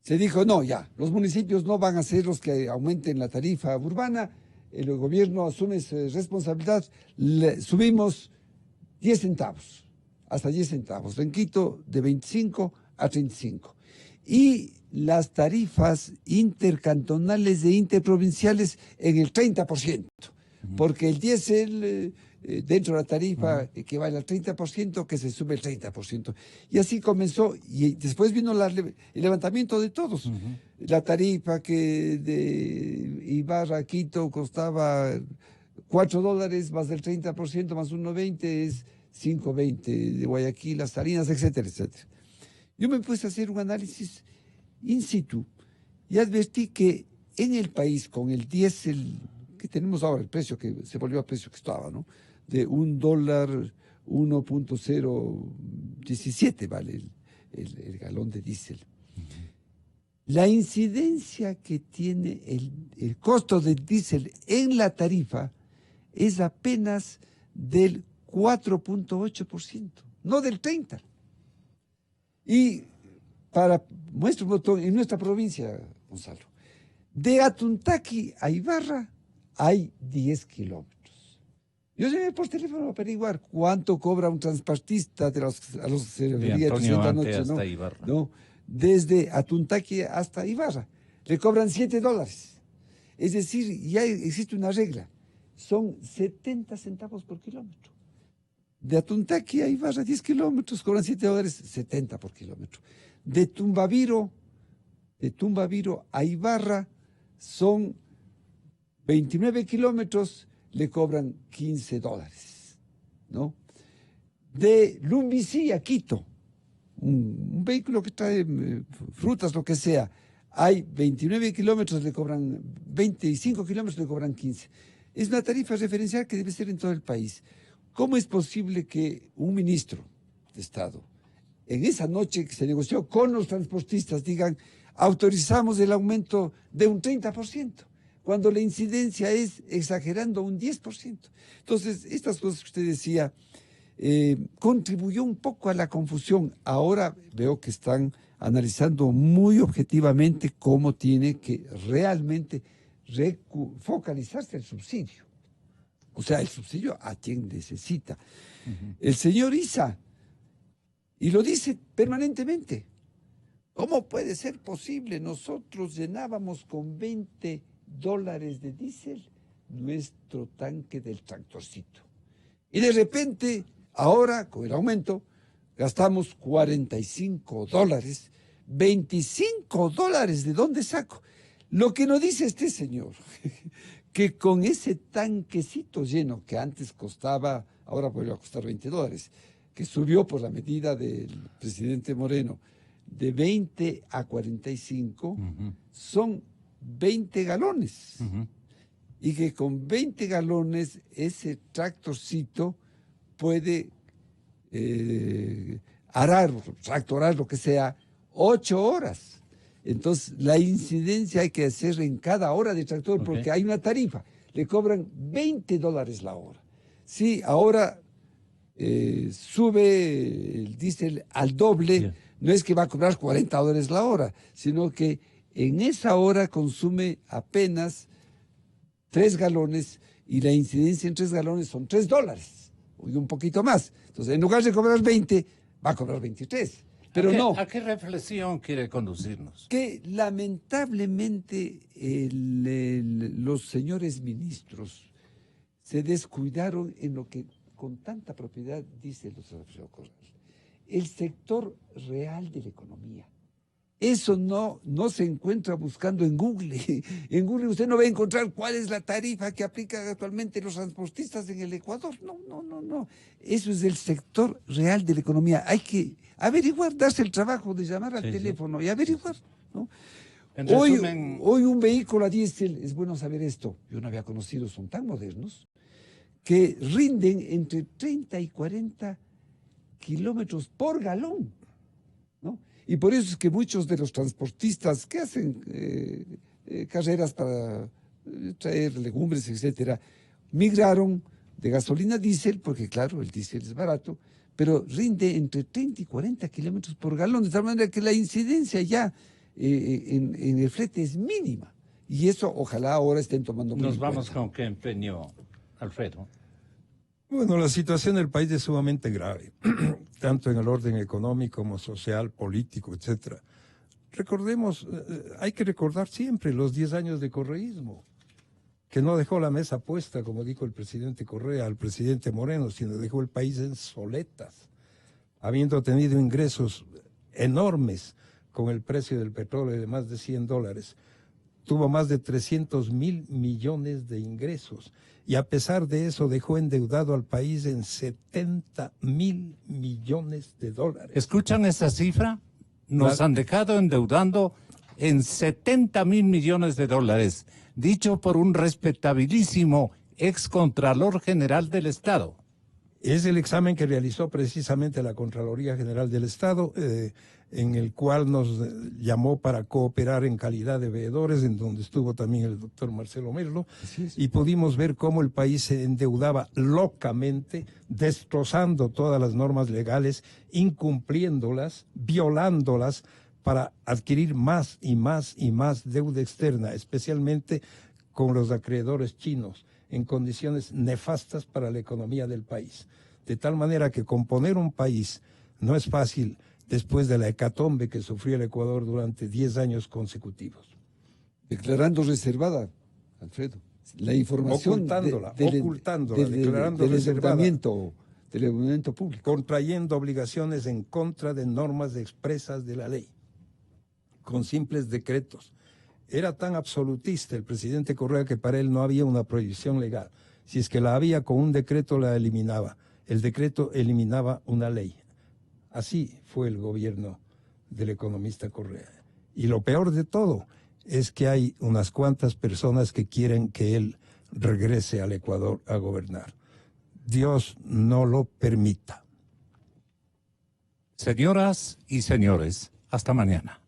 se dijo, no, ya, los municipios no van a ser los que aumenten la tarifa urbana, el gobierno asume su responsabilidad, subimos 10 centavos, hasta 10 centavos, en Quito de 25 a 35. Y las tarifas intercantonales e interprovinciales en el 30%, porque el diésel dentro de la tarifa equivale al 30%, que se sube el 30%. Y así comenzó, y después vino el levantamiento de todos. La tarifa que de Ibarra a Quito costaba $4 más el 30% más 1.20 es 5.20, de Guayaquil, las Salinas, etcétera, etcétera. Yo me puse a hacer un análisis in situ y advertí que en el país, con el diésel que tenemos ahora, el precio que se volvió a precio que estaba, ¿no? De $1, 1.017 vale el galón de diésel. La incidencia que tiene el costo del diésel en la tarifa es apenas del 4.8%, no del 30%. Y para muestra un botón, en nuestra provincia, Gonzalo, de Atuntaqui a Ibarra hay 10 kilómetros. Yo llamé por teléfono a averiguar cuánto cobra un transportista de los
de Antonio Ante hasta Ibarra.
No, desde Atuntaqui hasta Ibarra. Le cobran $7. Es decir, ya existe una regla. Son 70 centavos por kilómetro. De Atuntaqui a Ibarra, 10 kilómetros, cobran $7, 70 por kilómetro. De Tumbaviro a Ibarra son 29 kilómetros, le cobran $15, ¿no? De Lumbicí a Quito, un vehículo que trae frutas, lo que sea, hay 29 kilómetros, le cobran 25 kilómetros, le cobran 15. Es una tarifa referencial que debe ser en todo el país. ¿Cómo es posible que un ministro de Estado, en esa noche que se negoció con los transportistas, digan, autorizamos el aumento de un 30%, cuando la incidencia es, exagerando, un 10%? Entonces, estas cosas que usted decía, contribuyó un poco a la confusión. Ahora veo que están analizando muy objetivamente cómo tiene que realmente focalizarse el subsidio. O sea, el subsidio a quien necesita. El señor Issa, y lo dice permanentemente, ¿cómo puede ser posible? Nosotros llenábamos con $20 de diésel nuestro tanque del tractorcito. Y de repente, ahora, con el aumento, gastamos $45. $25, ¿de dónde saco? Lo que nos dice este señor, que con ese tanquecito lleno que antes costaba, ahora vuelve a costar $20, que subió por la medida del presidente Moreno, de 20 a 45, son 20 galones. Y que con 20 galones ese tractorcito puede arar, tractorar, lo que sea, 8 horas. Entonces, la incidencia hay que hacer en cada hora de tractor, porque hay una tarifa. Le cobran $20 la hora. Sí, ahora sube el diésel al doble, no es que va a cobrar $40 la hora, sino que en esa hora consume apenas 3 galones y la incidencia en 3 galones son $3 y un poquito más. Entonces, en lugar de cobrar 20, va a cobrar 23. Pero
¿A qué reflexión quiere conducirnos?
Que lamentablemente los señores ministros se descuidaron en lo que con tanta propiedad dice el profesor Corral, el sector real de la economía. Eso no se encuentra buscando en Google. En Google usted no va a encontrar cuál es la tarifa que aplican actualmente los transportistas en el Ecuador. No. Eso es el sector real de la economía. Hay que averiguar, darse el trabajo de llamar al teléfono y averiguar, ¿no? Hoy un vehículo a diésel, es bueno saber esto, yo no había conocido, son tan modernos, que rinden entre 30 y 40 kilómetros por galón, ¿no? Y por eso es que muchos de los transportistas que hacen carreras para traer legumbres, etcétera, migraron de gasolina a diésel, porque claro, el diésel es barato, pero rinde entre 30 y 40 kilómetros por galón, de tal manera que la incidencia ya en el flete es mínima. Y eso ojalá ahora estén tomando
Nos vamos con qué empeño, Alfredo.
Bueno, la situación del país es sumamente grave, tanto en el orden económico como social, político, etcétera. Recordemos, hay que recordar siempre los 10 años de correísmo, que no dejó la mesa puesta, como dijo el presidente Correa al presidente Moreno, sino dejó el país en soletas, habiendo tenido ingresos enormes con el precio del petróleo de más de $100. Tuvo más de 300.000 millones de ingresos y a pesar de eso dejó endeudado al país en $70.000 millones.
¿Escuchan esa cifra? Nos han dejado endeudando en $70.000 millones, dicho por un respetabilísimo excontralor general del Estado.
Es el examen que realizó precisamente la Contraloría General del Estado, en el cual nos llamó para cooperar en calidad de veedores, en donde estuvo también el doctor Marcelo Merlo, y pudimos ver cómo el país se endeudaba locamente, destrozando todas las normas legales, incumpliéndolas, violándolas, para adquirir más y más y más deuda externa, especialmente con los acreedores chinos, en condiciones nefastas para la economía del país. De tal manera que componer un país no es fácil después de la hecatombe que sufrió el Ecuador durante 10 años consecutivos.
Declarando reservada, Alfredo, la información
ocultándola, declarando
del
reservada,
del endeudamiento público,
contrayendo obligaciones en contra de normas expresas de la ley, con simples decretos. Era tan absolutista el presidente Correa que para él no había una prohibición legal. Si es que la había, con un decreto la eliminaba. El decreto eliminaba una ley. Así fue el gobierno del economista Correa. Y lo peor de todo es que hay unas cuantas personas que quieren que él regrese al Ecuador a gobernar. Dios no lo permita.
Señoras y señores, hasta mañana.